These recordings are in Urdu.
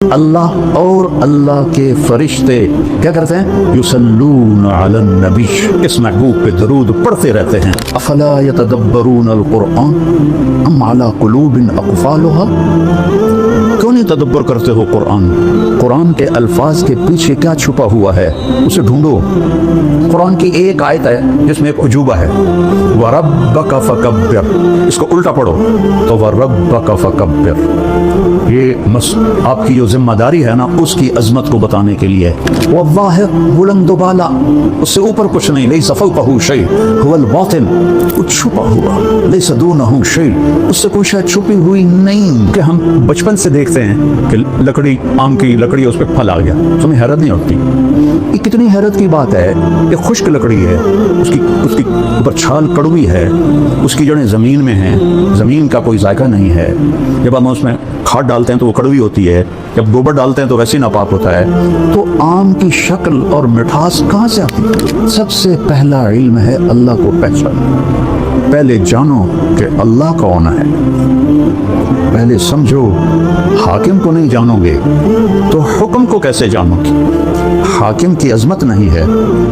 اللہ اور اللہ کے فرشتے کیا کرتے ہیں؟ یصلون علی النبی، اس محبوب پہ درود پڑھتے رہتے ہیں۔ افلا یتدبرون القرآن ام علی قلوب اقفالها، کیوں نہیں تدبر کرتے ہو قرآن؟ قرآن کے الفاظ کے پیچھے کیا چھپا ہوا ہے اسے ڈھونڈو۔ قرآن کی ایک آیت ہے جس میں ایک عجوبہ ہے، وَرَبَّكَ فَكَبِّرْ، اس کو الٹا پڑھو تو وَرَبَّكَ فَكَبِّرْ، یہ آپ کی جو ذمہ داری ہے نا اس کی عظمت کو بتانے کے لیے۔ وَالظَّاهِرْ بلند و بالا، اس سے اوپر کچھ نہیں، لَيْسَ فَوْقَهُ شَيْءٌ هُوَ الْبَاطِنُ، کچھ چھپا ہوا، لَيْسَ دُونَهُ شَيْءٌ، اس سے کوئی شاید چھپی ہوئی نہیں۔ کہ ہم بچپن سے دیکھتے ہیں کہ لکڑی، آم کی لکڑی، اس پہ پھل آ گیا، تمہیں حیرت نہیں ہوتی؟ یہ کتنی حیرت کی بات ہے، یہ خشک لکڑی ہے، اس کی اوپر چھال کڑوی ہے، اس کی جڑیں زمین میں ہیں، زمین کا کوئی ذائقہ نہیں ہے، جب ہم اس میں کھاد ڈالتے ہیں تو وہ کڑوی ہوتی ہے، جب گوبر ڈالتے ہیں تو ویسے ناپاک ہوتا ہے۔ تو آم کی شکل اور مٹھاس کہاں سے آتی ہے؟ سب سے پہلا علم ہے اللہ کو پہچان، پہلے جانو کہ اللہ کون ہے، پہلے سمجھو۔ حاکم کو نہیں جانو گے تو حکم کو کیسے جانو گے؟ حاکم کی عظمت نہیں ہے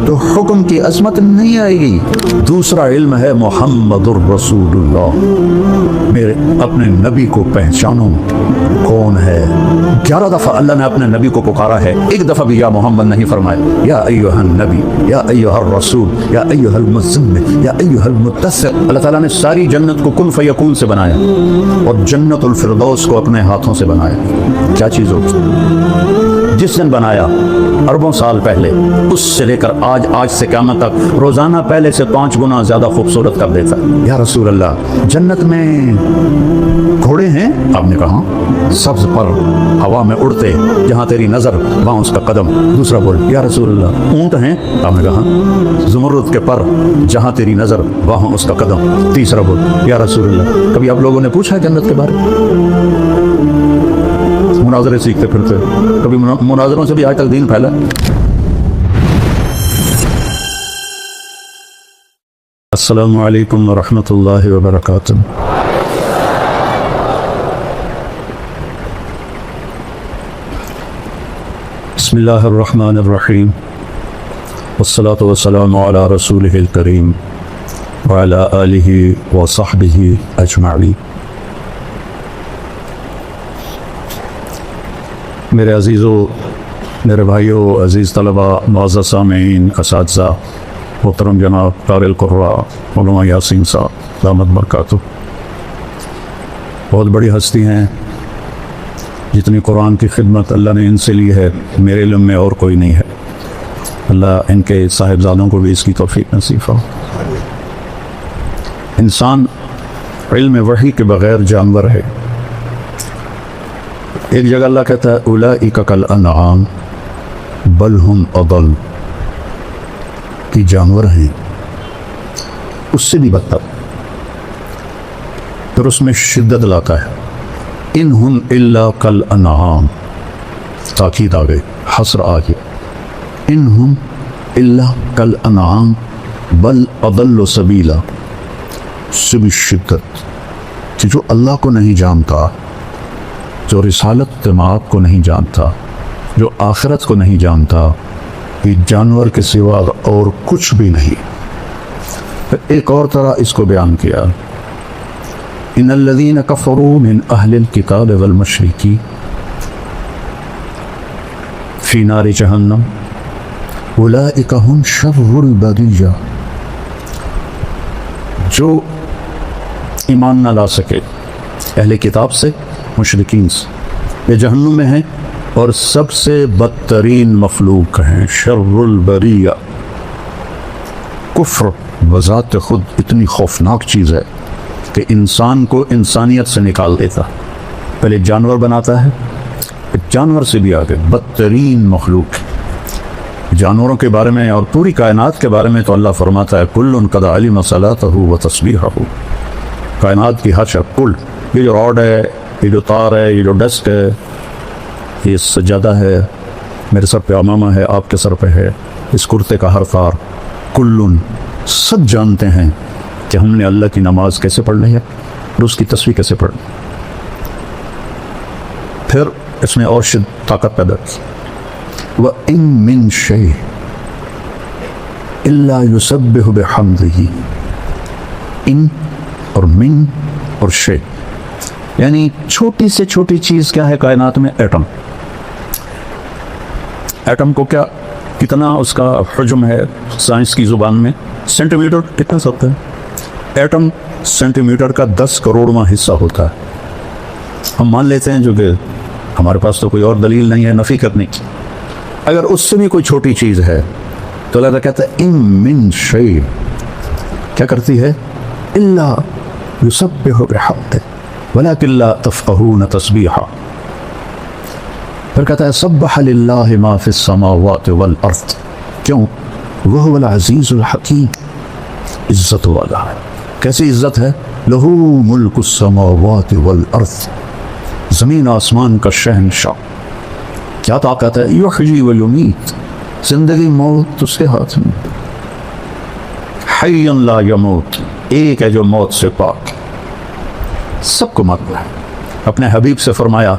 تو حکم کی عظمت نہیں آئے گی۔ دوسرا علم ہے محمد الرسول اللہ، میرے اپنے نبی کو پہچانو کون ہے۔ 11 دفعہ اللہ نے اپنے نبی کو پکارا ہے، ایک دفعہ بھی یا محمد نہیں فرمایا۔ یا ایھا النبی، یا ایھا الرسول، یا ایھا المزمل، یا ایھا المدثر۔ اللہ تعالیٰ نے ساری جنت کو کن فیکون سے بنایا اور جنت الفردوس کو اپنے ہاتھوں سے بنایا۔ کیا چیز ہوتی؟ جس دن بنایا اربوں سال پہلے، اس سے لے کر آج سے قیامت تک روزانہ پہلے سے 5 گنا زیادہ خوبصورت کر دیتا ہے۔ یا رسول اللہ، جنت میں گھوڑے ہیں؟ آپ نے کہا سبز پر ہوا میں اڑتے، جہاں تیری نظر وہاں اس کا قدم۔ دوسرا بول، یا رسول اللہ، اونٹ ہیں؟ آپ نے کہا زمرد کے پر، جہاں تیری نظر وہاں اس کا قدم۔ تیسرا بول، یا رسول اللہ، کبھی آپ لوگوں نے پوچھا ہے جنت کے بارے میں؟ مناظرے سیکھتے پھرتے، کبھی مناظروں سے بھی آج تک دین پھیلا؟ السلام علیکم ورحمۃ اللہ وبرکاتہ۔ بسم اللہ الرحمن الرحیم، والصلاة والسلام علی رسولہ الکریم وعلی آلہ وصحبہ اجمعین۔ میرے عزیزوں، میرے بھائیوں، عزیز طلباء، معزز سامعین، اساتذہ، محترم جناب قاری القراء علامہ یاسین صاحب دامت برکاتہ، بہت بڑی ہستی ہیں، جتنی قرآن کی خدمت اللہ نے ان سے لی ہے میرے علم میں اور کوئی نہیں ہے۔ اللہ ان کے صاحبزادوں کو بھی اس کی توفیق نصیب فرمائے۔ انسان علم وحی کے بغیر جانور ہے۔ ایک جگہ اللہ کہتا ہے اولئک کالانعام بل ہم اضل، کہ جانور ہیں اس سے بھی بدتر۔ پھر اس میں شدت لاتا ہے، ان ہم الا کالانعام، تاکید آ گئی، حصر آ گیا، ان ہم الا کالانعام بل اضل سبیلا، اس سے بھی شدت کہ جو اللہ کو نہیں جانتا، جو رسالت جماعت کو نہیں جانتا، جو آخرت کو نہیں جانتا، یہ جانور کے سوا اور کچھ بھی نہیں۔ پھر ایک اور طرح اس کو بیان کیا، ان الذین کفروا من اہل الکتاب والمشرکین فی نار جہنم اولئک هم شر البریہ، جو ایمان نہ لا سکے اہل کتاب سے، مشرکین سے، یہ جہنم میں ہیں اور سب سے بدترین مخلوق ہیں، شر البریہ۔ کفر بذات خود اتنی خوفناک چیز ہے کہ انسان کو انسانیت سے نکال دیتا، پہلے جانور بناتا ہے، جانور سے بھی آگے بدترین مخلوق۔ جانوروں کے بارے میں اور پوری کائنات کے بارے میں تو اللہ فرماتا ہے کل قد علم صلاته وتسبیحه، کائنات کی ہر شب، کل، یہ جو راڈ ہے، یہ جو تار ہے، یہ جو ڈسک ہے، یہ سجادہ ہے، میرے سر پہ امامہ ہے، آپ کے سر پہ ہے، اس کرتے کا ہر تار، کلن، سب جانتے ہیں کہ ہم نے اللہ کی نماز کیسے پڑھنی ہے اور اس کی تسبیح کیسے پڑھنی۔ پھر اس میں اور طاقت پیدا کی. وَإِن مِّن شَيْءٍ إِلَّا يُسَبِّحُ بِحَمْدِهِ. ان اور من اور شے، یعنی چھوٹی سے چھوٹی چیز کیا ہے کائنات میں؟ ایٹم. ایٹم کو کیا کتنا اس کا حجم ہے سائنس کی زبان میں؟ Centimetre. کتنا سکتا ہے ایٹم؟ سینٹی میٹر کا 10 کروڑواں حصہ ہوتا ہے. ہم مان لیتے ہیں جو کہ ہمارے پاس تو کوئی اور دلیل نہیں ہے نفی کرنے کی. اگر اس سے بھی کوئی چھوٹی چیز ہے تو اللہ کہتا ہے ان من شیء، کیا کرتی ہے؟ الا یسبح بحمدہ ولکن لا تفقہون تسبیحا. پھر کہتا ہے سبح للہ ما فی السماوات والارض. کیوں؟ وہو العزیز الحکیم، عزت والا ہے. کیسی عزت ہے؟ لہ ملک السماوات والارض، زمین آسمان کا شہنشاہ. کیا طاقت ہے؟ یحیی و یمیت، زندگی موت اس کے ہاتھ میں. حی لا یموت، ایک ہے جو موت سے پاک. سب کو مرنا ہے. اپنے حبیب سے فرمایا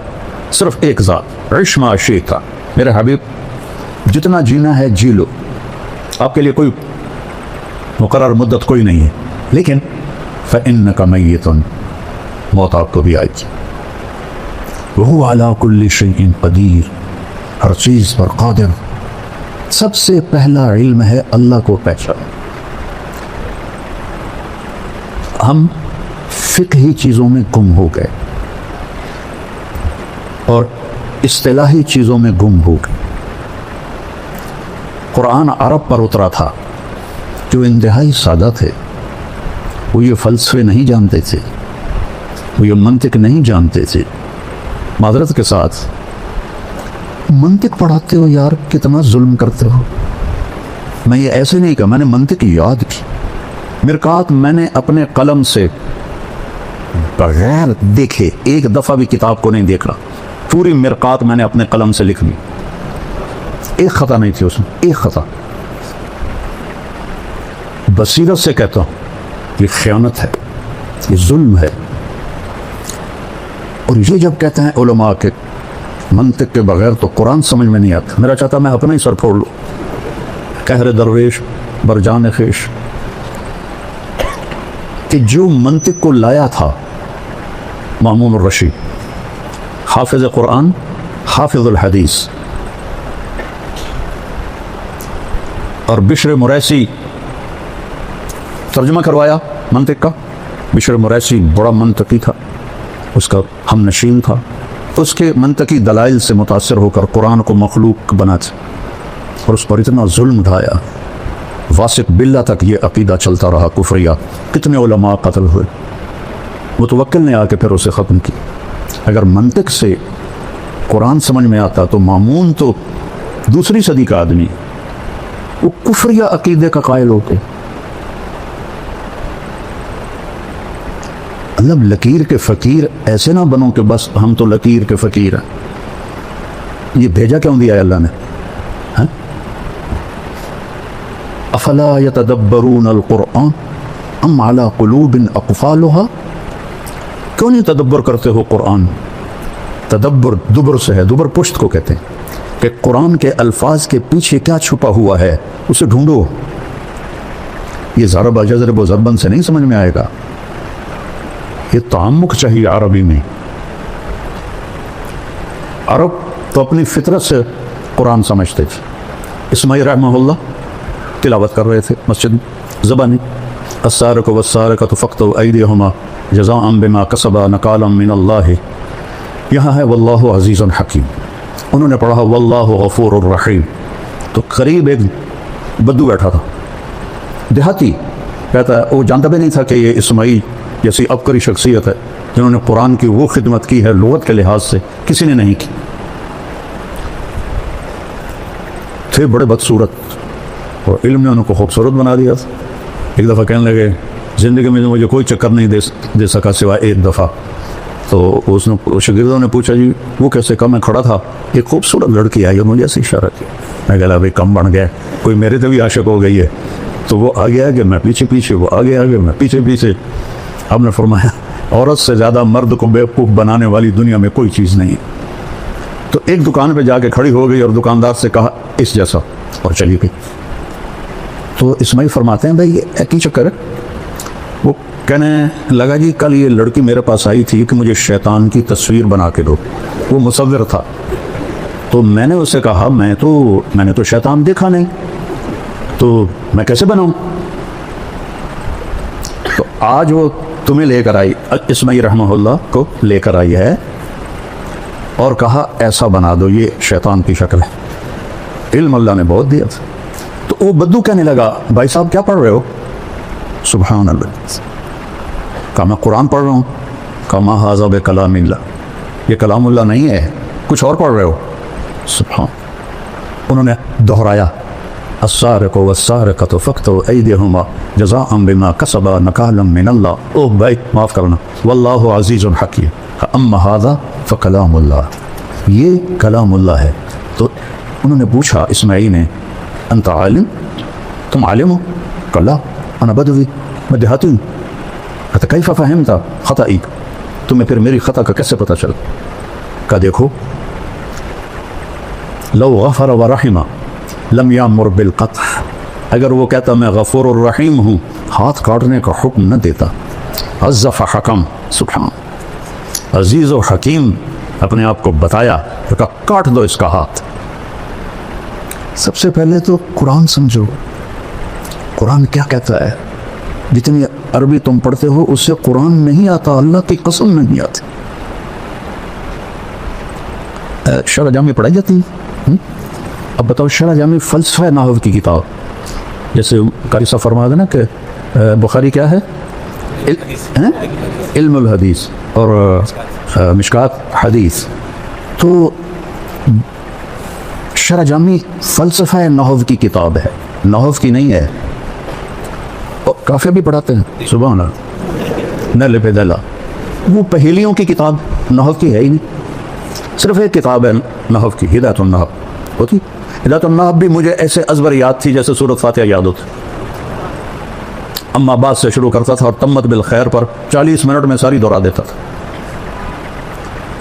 صرف ایک ذات، عش ما شئت، میرے حبیب جتنا جینا ہے جی لو، آپ کے لیے کوئی مقرر مدت کوئی نہیں ہے، لیکن فإنک میت، موت آپ کو بھی آئے گی. وہو علی کل شیء قدیر، ہر چیز پر قادر. سب سے پہلا علم ہے اللہ کو پہچان. ہم فقہی چیزوں میں گم ہو گئے اور اصطلاحی چیزوں میں گم ہو گئے. قرآن عرب پر اترا تھا جو انتہائی سادہ تھے. وہ یہ فلسفے نہیں جانتے تھے، وہ یہ منطق نہیں جانتے تھے. معذرت کے ساتھ منطق پڑھاتے ہو یار، کتنا ظلم کرتے ہو. میں یہ ایسے نہیں کہا، میں نے منطق یاد کی. مرقات میں نے اپنے قلم سے بغیر دیکھے ایک دفعہ بھی کتاب کو نہیں دیکھا. پوری مرقات میں نے اپنے قلم سے لکھ لی، ایک خطا نہیں تھی اس میں، ایک خطا. بصیرت سے کہتا ہوں یہ خیانت ہے، یہ ظلم ہے. اور یہ جب کہتے ہیں علماء کے منطق کے بغیر تو قرآن سمجھ میں نہیں آتا. میرا چاہتا میں اپنا ہی سر پھوڑ لوں. قہر درویش برجان خیش، کہ جو منطق کو لایا تھا مامون الرشید، حافظ قرآن، حافظ الحدیث، اور بشر مریسی ترجمہ کروایا منطق کا. بشر مریسی بڑا منطقی تھا، اس کا ہم نشین تھا. اس کے منطقی دلائل سے متاثر ہو کر قرآن کو مخلوق بناتے اور اس پر اتنا ظلم ڈھایا. واسق باللہ تک یہ عقیدہ چلتا رہا کفریہ. کتنے علماء قتل ہوئے. متوکل نے آ کے پھر اسے ختم کی. اگر منطق سے قرآن سمجھ میں آتا تو مامون تو دوسری صدی کا آدمی، وہ کفریہ عقیدے کا قائل ہوتے. مطلب لکیر کے فقیر ایسے نہ بنو کہ بس ہم تو لکیر کے فقیر ہیں. یہ بھیجا کیوں دیا ہے اللہ نے؟ افلا یتدبرون القرآن ام علی قلوب اقفالها، کیوں نہیں تدبر کرتے ہو قرآن؟ تدبر دبر سے ہے، دبر پشت کو کہتے ہیں کہ قرآن کے الفاظ کے پیچھے کیا چھپا ہوا ہے اسے ڈھونڈو. یہ ضرب جزرب و ضربن سے نہیں سمجھ میں آئے گا. یہ تعمق چاہیے عربی میں. عرب تو اپنی فطرت سے قرآن سمجھتے تھے. اسماعیل رحمہ اللہ تلاوت کر رہے تھے مسجد زبانی، السارق والسارقۃ فاقطعوا ایدیہما جزاء بما کسبا نکالا من اللہ. یہاں ہے واللہ عزیز حکیم. انہوں نے پڑھا واللہ غفور الرحیم. تو قریب ایک بدو بیٹھا تھا دیہاتی، کہتا ہے وہ جانتا بھی نہیں تھا کہ یہ اسماعیل جیسی عبقری شخصیت ہے جنہوں نے قرآن کی وہ خدمت کی ہے لغت کے لحاظ سے کسی نے نہیں کی. تھے بڑے بدصورت اور علم نے ان کو خوبصورت بنا دیا. ایک دفعہ کہنے لگے زندگی میں مجھے کوئی چکر نہیں دے سکا سوائے ایک دفعہ. تو اس نے شاگردوں نے پوچھا جی وہ کیسے؟ کہا میں کھڑا تھا، ایک خوبصورت لڑکی آئی اور مجھے ایسے اشارہ کیا. میں کہا بھائی کم بن گیا، کوئی میرے تو بھی عاشق ہو گئی ہے. تو وہ آگے آگے میں پیچھے پیچھے، وہ آگے آگے میں پیچھے پیچھے. آپ نے فرمایا عورت سے زیادہ مرد کو بیوقوف بنانے والی دنیا میں کوئی چیز نہیں. تو ایک دکان پہ جا کے کھڑی ہو گئی اور دکاندار سے کہا اس جیسا، اور چلی گئی۔ تو اسماعیل فرماتے ہیں بھائی یہ کی چکر ہے؟ وہ کہنے لگا جی کل یہ لڑکی میرے پاس آئی تھی کہ مجھے شیطان کی تصویر بنا کے دو، وہ مصور تھا، تو میں نے اسے کہا میں نے تو شیطان دیکھا نہیں، تو میں کیسے بناؤں؟ تو آج وہ تمہیں لے کر آئی، اسماعیل رحمہ اللہ کو لے کر آئی ہے اور کہا ایسا بنا دو، یہ شیطان کی شکل ہے۔ علم اللہ نے بہت دیا تھا۔ تو وہ بدو کہنے لگا بھائی صاحب کیا پڑھ رہے ہو؟ سبحان اللہ۔ کہا میں قرآن پڑھ رہا ہوں۔ کہا ما ھذا بکلام اللہ، یہ کلام اللہ نہیں ہے، کچھ اور پڑھ رہے ہو۔ سبحان۔ انہوں نے دہرایا السارق والسارقۃ فاقطعوا ایدیہما جزاء بما کسبا نکالا من اللہ۔ اوہ بھائی معاف کرنا، واللہ عزیز حکیم، اما ھذا فکلام اللہ، یہ کلام اللہ ہے۔ تو انہوں نے پوچھا اسماعیل نے انت عالم، تم عالم ہو؟ کہا لا انا بدوی، میں دیہاتی ہوں۔ کہا کیف فہمت خطئی، تمہیں پھر میری خطا کا کیسے پتہ چلا؟ کہا دیکھو لو غفر ورحم لم یامر بالقطع، اگر وہ کہتا میں غفور الرحیم ہوں ہاتھ کاٹنے کا حکم نہ دیتا۔ عزف حکم، سبحان، عزیز و حکیم اپنے آپ کو بتایا، کہا کاٹ دو اس کا ہاتھ۔ سب سے پہلے تو قرآن سمجھو، قرآن کیا کہتا ہے؟ جتنی عربی تم پڑھتے ہو اس سے قرآن نہیں آتا، اللہ کی قسم نہیں آتی۔ شرح جامع پڑھائی جاتی ہے۔ اب بتاؤ شرح جامع فلسفہ نحو کی کتاب، جیسے قاری صاحب فرما دینا کہ بخاری کیا ہے؟ علم الحدیث اور مشکات حدیث، تو شرح جامع فلسفہ نحو کی کتاب ہے، نحو کی نہیں ہے۔ اور کافی بھی پڑھاتے ہیں، سبحان اللہ، نل پہ دلا، وہ پہیلیوں کی کتاب نحو کی ہے ہی نہیں، صرف ایک کتاب ہے نحو کی، ہدایت النحو ہوتی۔ ہدایت النحو بھی مجھے ایسے ازبر یاد تھی جیسے سورۃ فاتحہ یاد ہوتی۔ اما بعد سے شروع کرتا تھا اور تمت بالخیر پر 40 منٹ میں ساری دہرا دیتا تھا۔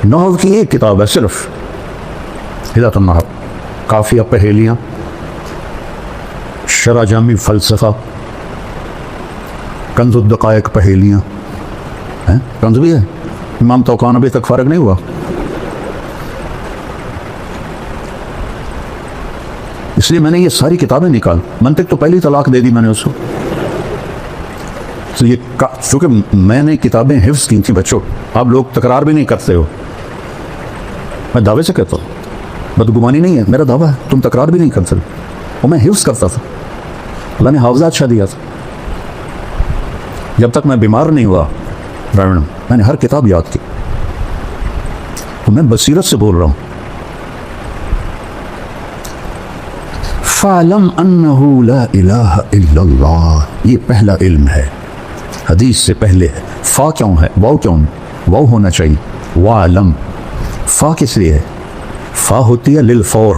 نحو کی ایک کتاب ہے صرف، ہدایت النحو، کافیہ پہیلیاں، شرح جامع فلسفہ، کنز الدقائق پہیلیاں، کنز بھی ہے، امام توقان ابھی تک فارغ نہیں ہوا۔ اس لیے میں نے یہ ساری کتابیں نکال، منطق تو پہلی طلاق دے دی میں نے اس کو، تو یہ چونکہ میں نے کتابیں حفظ کی تھیں بچوں، آپ لوگ تکرار بھی نہیں کرتے ہو، میں دعوے سے کہتا ہوں، بدگمانی نہیں ہے، میرا دعویٰ ہے، تم تکرار بھی نہیں کرتے، اور میں حفظ کرتا تھا، اللہ نے حافظہ اچھا دیا تھا۔ جب تک میں بیمار نہیں ہوا میں نے ہر کتاب یاد کی، تو میں بصیرت سے بول رہا ہوں۔ فَعْلَمْ أَنَّهُ لَا إِلَهَ إِلَّا اللَّهُ، یہ پہلا علم ہے، حدیث سے پہلے ہے۔ فا کیوں ہے؟ واو کیوں؟ واو ہونا چاہیے، وَعْلَمْ، فا کس لیے ہے؟ فا ہوتی ہے للفور،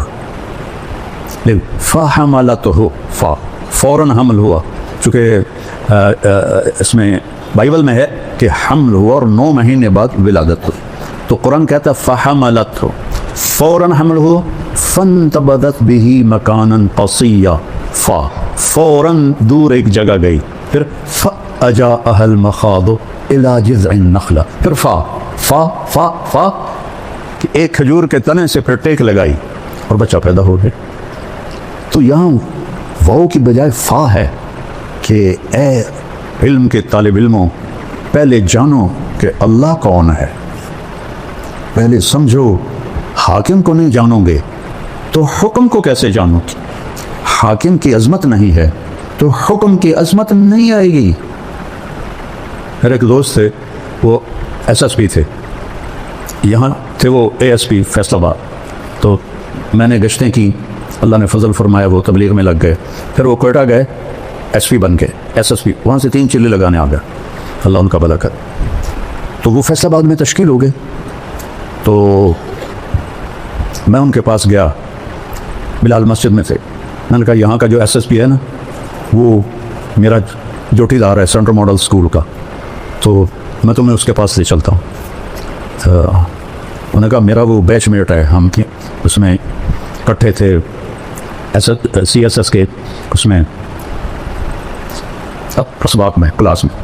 فَحَمَلَتْهُ، فا فوراً حمل ہوا، چونکہ اس میں بائبل میں ہے کہ حمل ہوا اور 9 مہینے بعد ولادت ہو، تو قرآن کہتا ہے فَحَمَلَتْهُ، فوراً حمل ہوا، فَانْتَبَذَتْ بِهِ مَكَانًا قَصِيًّا، فا فوراً دور ایک جگہ گئی، پھر فَأَجَاءَهَا الْمَخَاضُ إِلَى جِذْعِ النَّخْلَةِ، پھر فا کہ ایک کھجور کے تنے سے پھر ٹیک لگائی اور بچہ پیدا ہو گیا۔ تو یہاں واو کی بجائے فا ہے کہ اے علم کے طالب علموں، پہلے جانو کہ اللہ کون ہے، پہلے سمجھو، حاکم کو نہیں جانو گے تو حکم کو کیسے جانو گے؟ حاکم کی عظمت نہیں ہے تو حکم کی عظمت نہیں آئے گی۔ میرے ایک دوست تھے، وہ ایس ایس پی تھے، یہاں تھے وہ اے ایس پی فیصل آباد، تو میں نے گشتیں کی، اللہ نے فضل فرمایا وہ تبلیغ میں لگ گئے، پھر وہ کوئٹہ گئے، ایس پی بن کے، ایس ایس پی، وہاں سے 3 چلے لگانے آ گیا، اللہ ان کا بھلا کر۔ تو وہ فیصل آباد میں تشکیل ہو گئے، تو میں ان کے پاس گیا، بلال مسجد میں تھے، میں نے کہا یہاں کا جو ایس ایس پی ہے نا، وہ میرا جوٹی دار ہے سینٹرل ماڈل اسکول کا، تو میں تمہیں اس کے پاس لے چلتا ہوں۔ انہوں نے کہا میرا وہ بیچ میٹ ہے، ہم اس میں اکٹھے تھے CSS کے اس میں اسباق میں کلاس میں.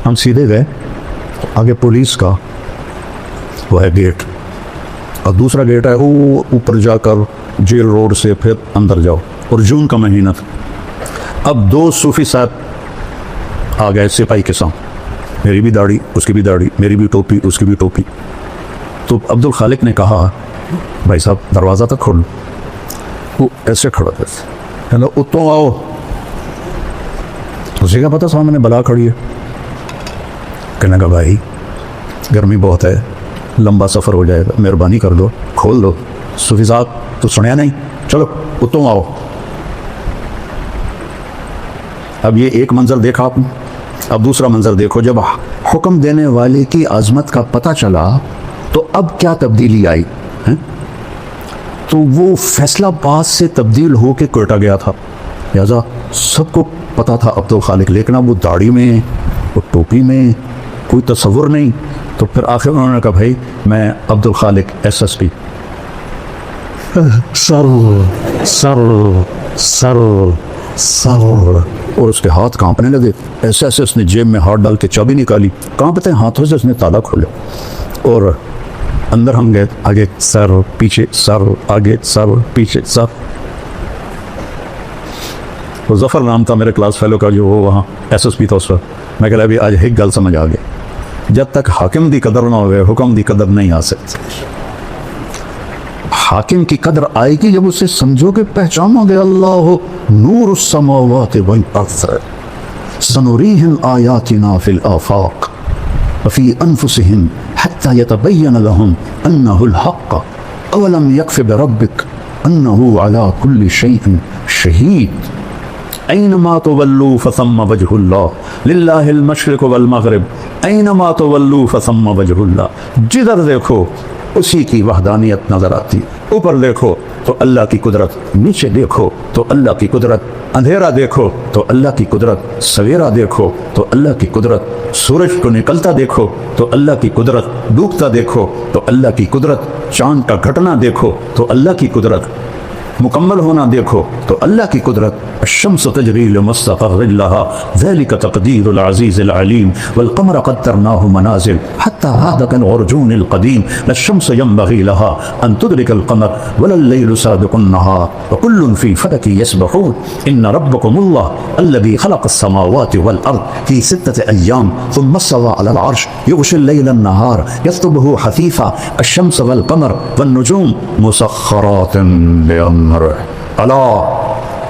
ہم سیدھے گئے، آگے پولیس کا وہ ہے گیٹ، اور دوسرا گیٹ ہے وہ اوپر جا کر جیل روڈ سے پھر اندر جاؤ، اور جون کا مہینہ تھا. اب 2 صوفی صاحب آ گئے سپاہی کے ساتھ، میری بھی داڑھی اس کی بھی داڑھی، میری بھی ٹوپی اس کی بھی ٹوپی. تو عبد الخالق نے کہا بھائی صاحب دروازہ تک کھول. وہ ایسے کھڑا تھا، ہیلو اتوں آؤ. اسے کیا پتا سامنے بلا کھڑی ہے. کہنے کا بھائی گرمی بہت ہے، لمبا سفر ہو جائے گا، مہربانی کر دو کھول دو. صوفی صاحب تو سنیا نہیں، چلو اتوں آؤ. اب یہ ایک منظر دیکھا آپ نے، اب دوسرا منظر دیکھو. جب حکم دینے والے کی عظمت کا پتہ چلا تو اب کیا تبدیلی آئی ہے؟ تو وہ فیصلہ باز سے تبدیل ہو کے کوئٹہ گیا تھا. لہٰذا سب کو پتا تھا عبد الخالق، لیکن اب وہ داڑھی میں وہ ٹوپی میں کوئی تصور نہیں. تو پھر آخر انہوں نے کہا بھائی میں عبد الخالق SSP. سر سر سر سر، اور اس کے ہاتھ کانپنے لگے. ایسے ایسے اس نے جیب میں ہاتھ ڈال کے چابی نکالی، کانپتے ہاتھوں سے اس نے تالا کھولے، اور اندر ہم گئے. آگے سر پیچھے سر، آگے سر پیچھے سر. وہ ظفر نام تھا میرے کلاس فیلو کا، جو وہ وہاں SSP تھا اس وقت. میں کہہ رہا ابھی آج ایک گل سمجھ آ گئی، جب تک حاکم دی قدر نہ ہوئے حکم دی قدر نہیں آ سکتی. حاکم کی قدر آئے گی جب اسے سمجھو کہ پہچانو گے اللہ نور السماوات والارض سنریہم آیاتنا فی الآفاق وفی انفسہم حتی یتبین لہم انہ الحق اولم یکف بربک انہ علی کل شیء شہید اینما تولوا فثم وجہ اللہ للہ المشرق والمغرب اینما تولوا فثم وجہ اللہ. جدھر دیکھو اسی کی وحدانیت نظر آتی. اوپر دیکھو تو اللہ کی قدرت، نیچے دیکھو تو اللہ کی قدرت، اندھیرا دیکھو تو اللہ کی قدرت، سویرا دیکھو تو اللہ کی قدرت، سورج کو نکلتا دیکھو تو اللہ کی قدرت، ڈوبتا دیکھو تو اللہ کی قدرت، چاند کا گھٹنا دیکھو تو اللہ کی قدرت، مکمل ہونا دیکھو تو اللہ کی قدرت. الشمس تجری لمستقر لها ذلك تقدير العزيز العليم والقمر قدرناه منازل حتى عاد كالعرجون القديم لا الشمس ينبغي لها أن تدرك القمر ولا الليل سابق النهار وكل في فلك يسبحون إن ربكم الله الذي خلق السماوات والأرض في 6 أيام ثم استوى على العرش يغشي الليل النهار يطلبه حثيثا الشمس والقمر والنجوم مسخرات بأمره.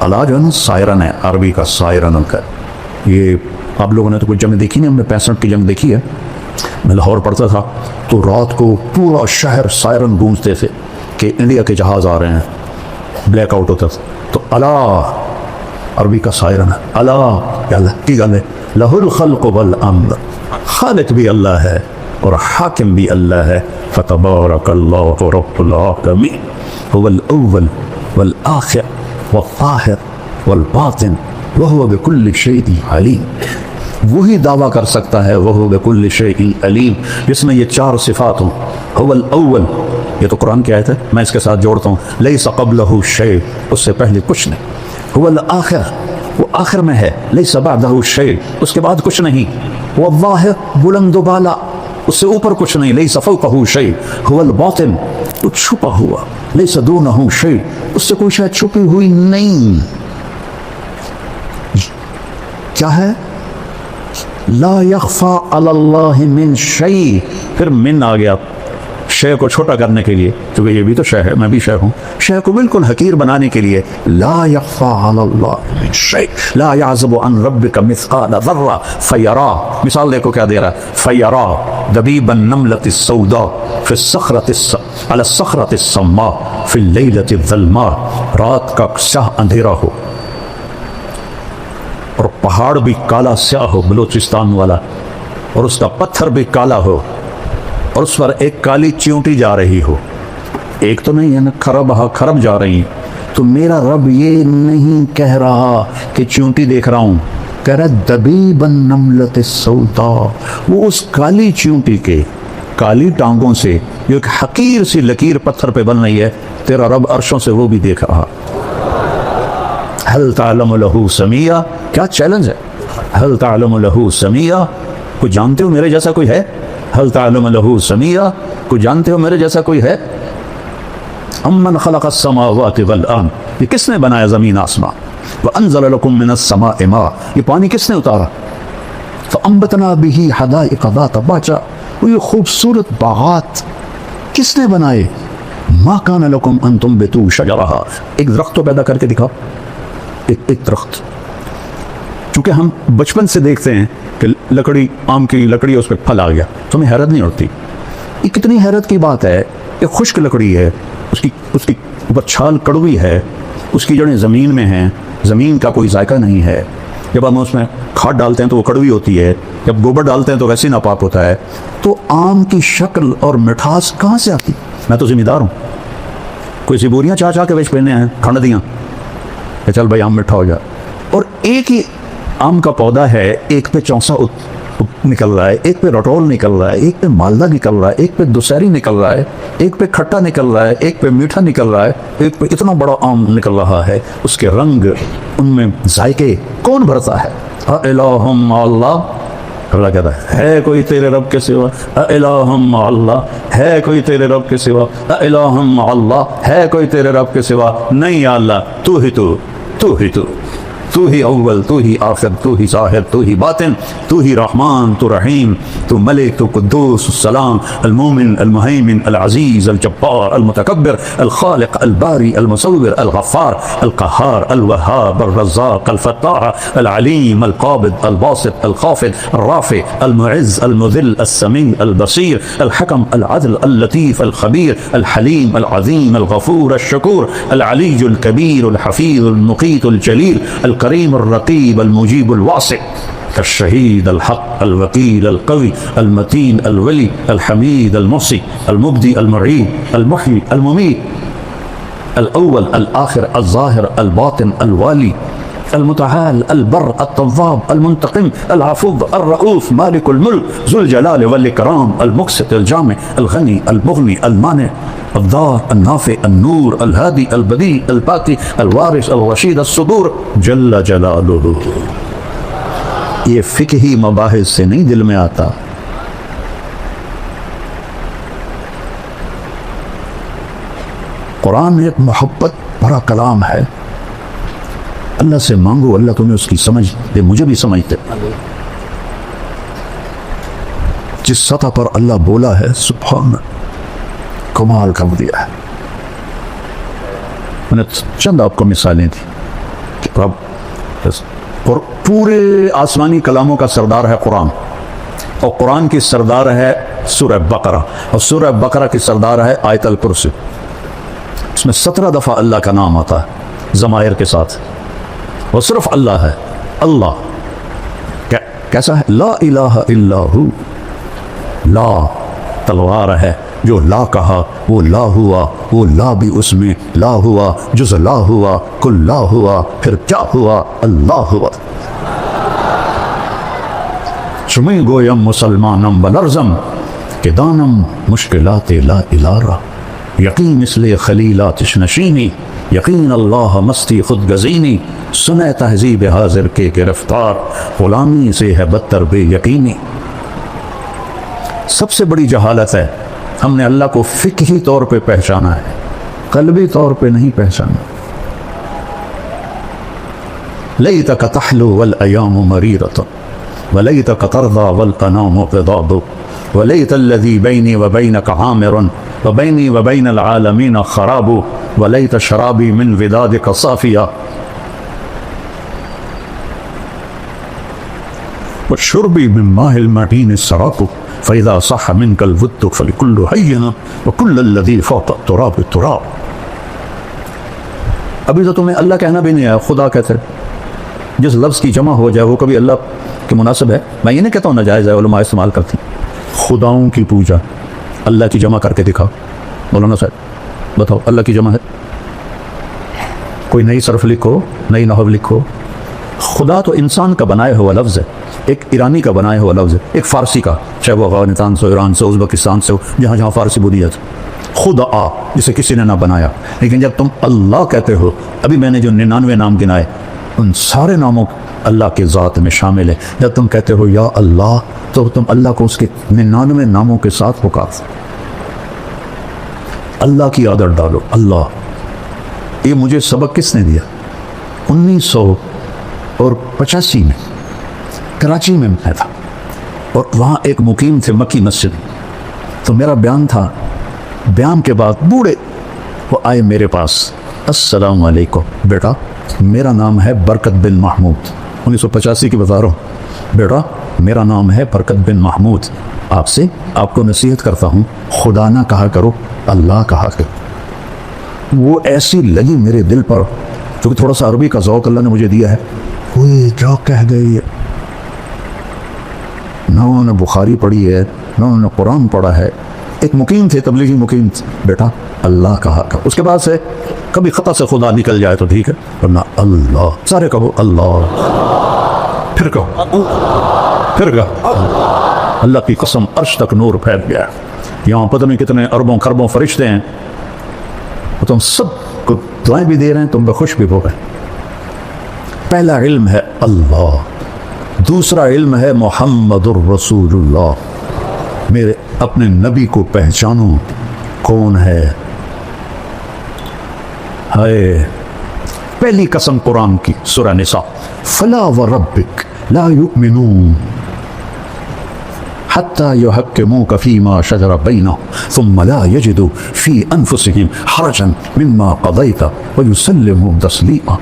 اللہ جو ہے نا سائرن ہے، عربی کا سائرن کا. یہ آپ لوگوں نے تو کوئی جنگ دیکھی نہیں، ہم نے 65 کی جنگ دیکھی ہے. میں لاہور پڑھتا تھا تو رات کو پورا شہر سائرن گونجتے تھے کہ انڈیا کے جہاز آ رہے ہیں، بلیک آؤٹ ہوتا تھا. تو اللہ عربی کا سائرن ہے. اللہ کی گل ہے، لہ الخلق والامر، خالق بھی اللہ ہے اور حاکم بھی اللہ ہے. فتبارک اللہ رب العالمین هو الاول والآخر والظاہر والباطن وهو بكل شيء علیم. وہی دعویٰ کر سکتا ہے وهو بكل شيء علیم جس میں یہ 4 صفات ہوں. هو الاول، یہ تو قرآن کی آیت ہے، میں اس کے ساتھ جوڑتا ہوں، لیس قبلہ شیء، اس سے پہلے کچھ نہیں. هو الآخر، وہ آخر میں ہے، لیس بعدہ شیء، اس کے بعد کچھ نہیں. والظاہر، بلند و بالا، اس سے اوپر کچھ نہیں، لیس فوقہ شیء. هو الباطن، وہ چھپا ہوا، لیس دونہ شیء، اس سے کوئی شاید چھپی ہوئی نہیں. کیا ہے؟ لا یخفی علی اللہ من شیء. پھر من آ گیا شے کو چھوٹا کرنے کے لیے، کیونکہ یہ بھی تو شے ہے، میں بھی شے ہوں. شے کو بالکل حقیر بنانے کے لیے لا یخفی علی اللہ من شیء لا یعزب عن ربک مثقال ذرہ فیرا. مثال دیکھو کیا دے رہا ہے، فیرا دبیب النملۃ السوداء فی الصخرۃ علی الصخرۃ الصماء فی اللیلۃ الظلماء. رات کا سیاہ اندھیرا ہو اور پہاڑ بھی کالا سیاہ ہو، بلوچستان والا، اور اس کا پتھر بھی کالا ہو اور اس پر ایک کالی چیونٹی جا رہی ہو، ایک تو نہیں ہے نا، کھرب جا رہی. تو میرا رب یہ نہیں کہہ رہا کہ چیونٹی دیکھ رہا ہوں، کہہ رہا دبیب النملۃ السوداء، وہ اس کالی چیونٹی کے کالی ٹانگوں سے جو ایک حقیر سی لکیر پتھر پہ بن رہی ہے، تیرا رب عرشوں سے وہ بھی دیکھ رہا۔ هل تعلم له سمیہ، کیا چیلنج ہے، هل تعلم له سمیہ، کوئی جانتے ہو میرے جیسا کوئی ہے؟ هل تعلم له سمیہ، کوئی جانتے ہو میرے جیسا کوئی ہے؟ امن خلق السماوات والارض، یہ کس نے بنایا زمین آسمان؟ وانزل لكم من السماء ماء، یہ پانی کس نے اتارا؟ فانبتنا به حدائق ذات بہجہ، یہ خوبصورت باغات کس نے بنائے؟ ما کان لکم ان تنبتوا شجرہا، ایک درخت تو پیدا کر کے دکھاؤ، ایک درخت۔ چونکہ ہم بچپن سے دیکھتے ہیں کہ لکڑی، آم کی لکڑی، اس پہ پھل آ گیا، تو ہمیں حیرت نہیں ہوتی۔ یہ کتنی حیرت کی بات ہے، ایک خشک لکڑی ہے، اس کی اوپر چھال کڑوی ہے، اس کی جڑیں زمین میں ہیں، زمین کا کوئی ذائقہ نہیں ہے، جب ہم اس میں کھاد ڈالتے ہیں تو وہ کڑوی ہوتی ہے، جب گوبر ڈالتے ہیں تو ویسے ناپاک ہوتا ہے، تو آم کی شکل اور مٹھاس کہاں سے آتی؟ میں تو ذمہ دار ہوں، کوئی سی بوریاں چاہ چاہ کے بیچ پہنے ہیں کھنڈ دیاں کہ چل بھائی آم میٹھا ہو جائے، اور ایک ہی آم کا پودا ہے، ایک پہ چونسا نکل رہا ہے، ایک پہ رٹول نکل رہا ہے، ایک پہ مالدہ نکل رہا ہے، ایک پہ دوسری نکل رہا ہے، ایک پہ کھٹا نکل رہا ہے، ایک پہ میٹھا نکل رہا ہے، ایک پہ اتنا بڑا آم نکل رہا ہے، اس کے رنگ، ان میں ذائقے کون بھرتا ہے؟ اَإِلَٰهٌ مَّعَ اللَّهِ، اللہ کہتا ہے کوئی تیرے رب کے سوا؟ اَإِلَٰهٌ مَّعَ اللَّهِ، ہے کوئی تیرے رب کے سوا؟ اَإِلَٰهٌ مَّعَ اللَّهِ، ہے کوئی تیرے رب کے سوا؟ نہیں یا اللہ، تو ہی اول، تو ہی آخر، تو ہی ظاہر، تو ہی باطن، تو ہی رحمان، تو رحیم، تو ملک، تو قدوس، السلام، المومن، المہیمن، العزیز، الجبار، المتکبر، الخالق، الباری، المصور، الغفار، القہار، الوہاب، الرزاق، الفتاح، العلیم، القابض، الباسط، الخافض، الرافع، المعز، المذل، السمیع، البصیر، الحکم، العدل، اللطیف، الخبیر، الحلیم، العظیم، الغفور، الشکور، العلی الکبیر، الحفیظ، المقیت، الجلیل، الكريم الرقيب، المجيب الواسع، الشهيد، الحق، الوكيل، القوي، المتين، الولي، الحميد، المحصي، المبدي، المعيد، المحيي، المميت، الأول، الآخر، الظاهر، الباطن، الوالي، المتعال، البر، التواب، المنتقم، العفو، الرؤوف، مالك الملك، ذو الجلال والإكرام، المقسط، الجامع، الغني، المغني، المانع، الضار، النافع، النور، الهادي، البديع، الباقي، الوارث، الرشيد، الصبور، جل جلالہ۔ یہ فقہی مباحث سے نہیں دل میں آتا، قرآن ایک محبت بھرا کلام ہے، اللہ سے مانگو اللہ تمہیں اس کی سمجھ دے، مجھے بھی سمجھ دے۔ جس سطح پر اللہ بولا ہے سبحان، کمال کر دیا ہے۔ میں نے چند آپ کو مثالیں تھی، اور پورے آسمانی کلاموں کا سردار ہے قرآن، اور قرآن کی سردار ہے سورہ بقرہ، اور سورہ بقرہ کی سردار ہے آیت الکرسی۔ اس میں 17 دفعہ اللہ کا نام آتا ہے ضمائر کے ساتھ، وہ صرف اللہ ہے۔ اللہ کیسا ہے؟ لا الہ الا ہو، لا تلوار ہے، جو لا کہا وہ لا ہوا، وہ لا بھی اس میں لا ہوا، جز لا ہوا، کل لا ہوا، پھر کیا ہوا؟ اللہ ہوا۔ چمی گویم مسلمانم بلرزم کہ دانم مشکلات لا الارہ، یقین مثل خلیلات نشینی، یقین اللہ مستی خود گزینی، سنے تہذیب حاضر کے گرفتار، غلامی سے ہے بدتر بے یقینی۔ سب سے بڑی جہالت ہے ہم نے اللہ کو فقہی طور پہ پہچانا ہے، قلبی طور پہ نہیں پہچانا۔ لیتک تحلو والایام مریرۃ ولیتک ترضی والانام غضاب ولیت الذی بینی وبینک عامر وبینی وبین العالمین خراب ولیت شرابی من ودادک صافیہ وشربی من ماء المعین السراق فإذا صح منك الود فلكل حين وكل الذي فوق التراب التراب۔ ابھی تو تمہیں اللہ کہنا بھی نہیں ہے، خدا کہتے ہیں۔ جس لفظ کی جمع ہو جائے وہ کبھی اللہ کے مناسب ہے؟ میں یہ نہیں کہتا ہوں ناجائز ہے، علماء استعمال کرتی خداؤں کی پوجا، اللہ کی جمع کر کے دکھاؤ مولانا صاحب، بتاؤ اللہ کی جمع ہے؟ کوئی نئی صرف لکھو، نئی نحو لکھو۔ خدا تو انسان کا بنایا ہوا لفظ ہے، ایک ایرانی کا بنایا ہوا لفظ ہے، ایک فارسی کا، چاہے وہ افغانستان سے، ایران سے، ازبکستان سے ہو، جہاں جہاں فارسی بولی جاتی، خدا جسے کسی نے نہ بنایا۔ لیکن جب تم اللہ کہتے ہو، ابھی میں نے جو 99 نام گنائے ان سارے ناموں اللہ کے ذات میں شامل ہے۔ جب تم کہتے ہو یا اللہ تو تم اللہ کو اس کے 99 ناموں کے ساتھ پکار، اللہ کی عادت ڈالو۔ اللہ، یہ مجھے سبق کس نے دیا؟ 1985 میں کراچی میں میں تھا، اور وہاں ایک مقیم تھے مکی مسجد، تو میرا بیان تھا، بیان کے بعد بوڑھے وہ آئے میرے پاس، السلام علیکم بیٹا، میرا نام ہے برکت بن محمود، 1985 کی بتا رہا ہوں، بیٹا میرا نام ہے برکت بن محمود، آپ کو نصیحت کرتا ہوں، خدا نہ کہا کرو، اللہ کہا کرو۔ وہ ایسی لگی میرے دل پر، کیونکہ تھوڑا سا عربی کا ذوق اللہ نے مجھے دیا ہے، وہ کیا کہہ گئی، نہ انہوں نے بخاری پڑھی ہے نہ انہوں نے قرآن پڑھا ہے، ایک مقیم تھے، تبلیغی مقیم تھے، بیٹا اللہ کہا کرو۔ اس کے بعد سے کبھی خطا سے خدا نکل جائے تو ٹھیک ہے، ورنہ اللہ، سارے کہو اللہ، پھر کہو اللہ کی قسم، عرش تک نور پھیل گیا، یہاں پتہ نہیں کتنے اربوں خربوں فرشتے ہیں، اور تم سب کو دعائیں بھی دے رہے ہیں، تم پہ خوش بھی ہو گئے۔ پہلا علم ہے اللہ، دوسرا علم ہے محمد الرسول اللہ، میرے اپنے نبی کو پہچانو کون ہے۔ ہائے، پہلی قسم قرآن کی، سورہ نساء، فلا وربک لا یؤمنون حتی یحکموک فیما شجر بینہم ثم لا یجدوا فی انفسہم حرجا مما قضیت ویسلموا تسلیما۔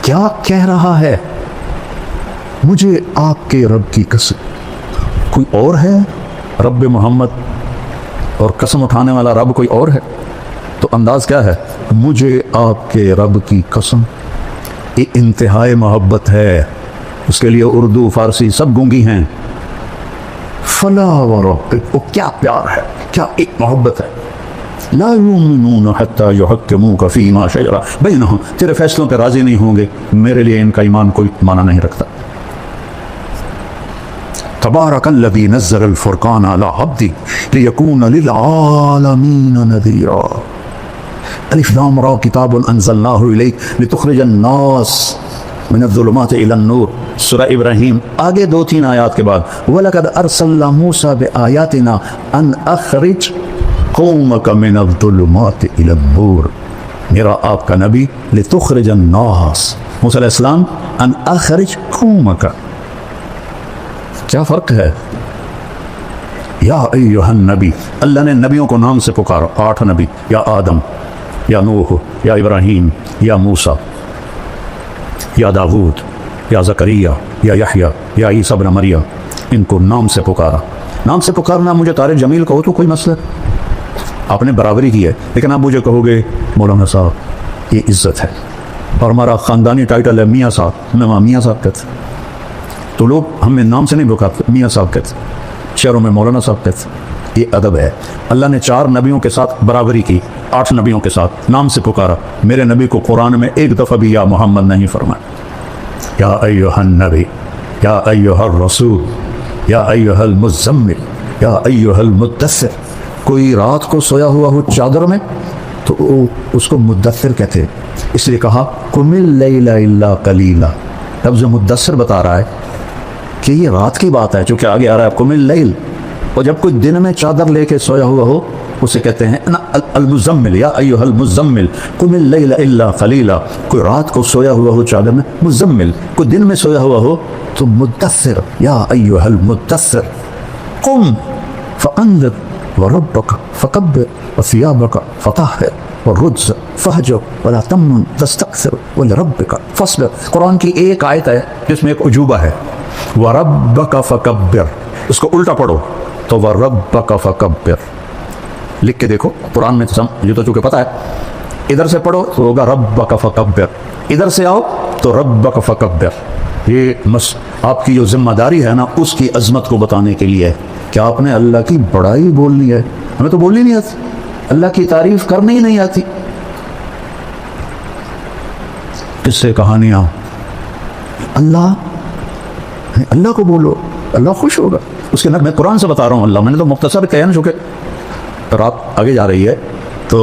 کیا کہہ رہا ہے؟ مجھے آپ کے رب کی قسم، کوئی اور ہے رب محمد، اور قسم اٹھانے والا رب کوئی اور ہے؟ تو انداز کیا ہے؟ مجھے آپ کے رب کی قسم، یہ انتہائی محبت ہے، اس کے لیے اردو فارسی سب گونگی ہیں۔ فلا وربک، وہ کیا پیار ہے، کیا ایک محبت ہے۔ لا یؤمنون حتی یحکموک فیما شجر بینہم، تیرے فیصلوں پہ راضی نہیں ہوں گے، میرے لیے ان کا ایمان کوئی معنی نہیں رکھتا۔ تبارک الذی نزل الفرقان علی عبدہ لیکون للعالمین نذیرا۔ الف لام را کتاب انزلناہ الیک لتخرج الناس من الظلمات الی النور، سورہ ابراہیم، آگے 2-3 آیات کے بعد، وَلَقَدْ أَرْسَلْنَا مُوسَى بِآيَاتِنَا أَنْ أَخْرِجْ قَوْمَكَ مِنَ الظُّلُمَاتِ إِلَى النُّورِ، میرا آپ کا نبی، لِتُخْرِجَ النَّاسَ، موسیٰ علیہ السلام، أَنْ أَخْرِجْ قَوْمَكَ، کیا فرق ہے؟ یا ایہا النبی، اللہ نے نبیوں کو نام سے پکارا، 8 نبی، یا آدم، یا نوح، یا ابراہیم، یا موسیٰ، یا داود، یا زکریا، یا یحییٰ، یا عیسیٰ ابن مریم، ان کو نام سے پکارا۔ نام سے پکارنا، مجھے طارق جمیل کہو تو کوئی مسئلہ، آپ نے برابری کی ہے، لیکن آپ مجھے کہو گے مولانا صاحب یہ عزت ہے، اور ہمارا خاندانی ٹائٹل ہے میاں صاحب، ہمیں وہاں میاں صاحب کہتے، تو لوگ ہمیں نام سے نہیں پکارتے، میاں صاحب کہتے، شہروں میں مولانا صاحب کہتے، یہ ادب ہے۔ اللہ نے 4 نبیوں کے ساتھ برابری کی، 8 نبیوں کے ساتھ نام سے پکارا، میرے نبی کو قرآن میں ایک دفعہ بھی یا محمد نہیں فرمایا۔ یا ایہا النبی، یا ایہا الرسول، یا ایہا المزمل، یا ایہا المدثر، کوئی رات کو سویا ہوا ہو چادر میں تو اس کو مدثر کہتے، اس لیے کہا قم اللیل الا قلیلا، لفظ مدثر بتا رہا ہے کہ یہ رات کی بات ہے، چونکہ آگے آ رہا ہے قم اللیل، اور جب کوئی دن میں چادر لے کے سویا ہوا ہو اسے کہتے ہیں المزمل، یا ایہا المزمل قم اللیل الا قلیلا، کوئی رات کو سویا ہوا ہو چادر میں مزمل، کوئی دن میں سویا ہوا ہو تو مدثر، یا ایہا المدثر قم فانذر وربک فکبر وثیابک فطہر والرجز فہجر ولا تمنن تستکثر ولربک فاصبر۔ قرآن کی ایک آیت ہے جس میں ایک عجوبہ ہے، وربک فکبر، اس کو الٹا پڑھو تو وربک فکبر، لکھ کے دیکھو قرآن میں، یہ تو چونکہ پتہ ہے، ادھر سے پڑھو تو ہوگا ربک فکبر، ادھر سے آؤ تو ربک فکبر۔ یہ آپ کی جو ذمہ داری ہے نا، اس کی عظمت کو بتانے کے لیے کہ آپ نے اللہ کی بڑائی بولنی ہے، ہمیں تو بولنی نہیں آتی، اللہ کی تعریف کرنی ہی نہیں آتی۔ قصے کہانیاں اللہ کو بولو، اللہ خوش ہوگا. اس کے میں قرآن سے بتا رہا ہوں اللہ، میں نے تو مختصر کہا نا، چونکہ رات آگے جا رہی ہے تو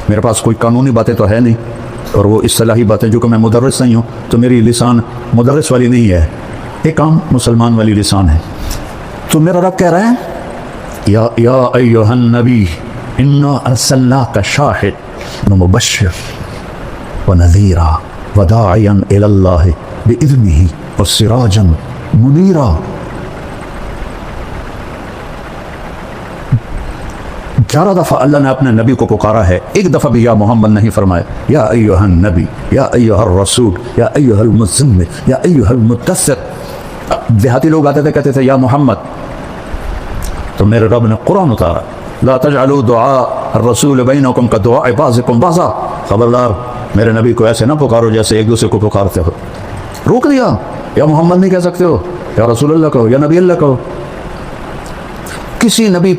میرے پاس کوئی قانونی باتیں تو ہے نہیں، اور وہ اصطلاحی باتیں جو کہ میں مدرس نہیں ہوں تو میری لسان مدرس والی نہیں ہے، ایک عام مسلمان والی لسان ہے. تو میرا رب کہہ رہا ہے یا ایھا النبی انا ارسلناک شاہد ومبشر ونذیرا وداعیا الی اللہ باذنہ وسراجا منیرا. 11 دفعہ اللہ نے اپنے نبی کو پکارا ہے، ایک دفعہ بھی یا محمد نہیں فرمایا. یا ایھا النبی، یا ایھا الرسول، یا ایھا المزمل، یا ایھا المدثر. دیہاتی لوگ آتے تھے کہتے تھے یا محمد، تو میرے رب نے قرآن اتارا لا تجعلوا دعاء الرسول بینکم کدعاء بعضکم بعضا. خبردار میرے نبی کو ایسے نہ پکارو جیسے ایک دوسرے کو پکارتے ہو. روک دیا، یا محمد نہیں کہہ سکتے ہو، یا رسول اللہ کہو، یا نبی اللہ کہو. کسی نبی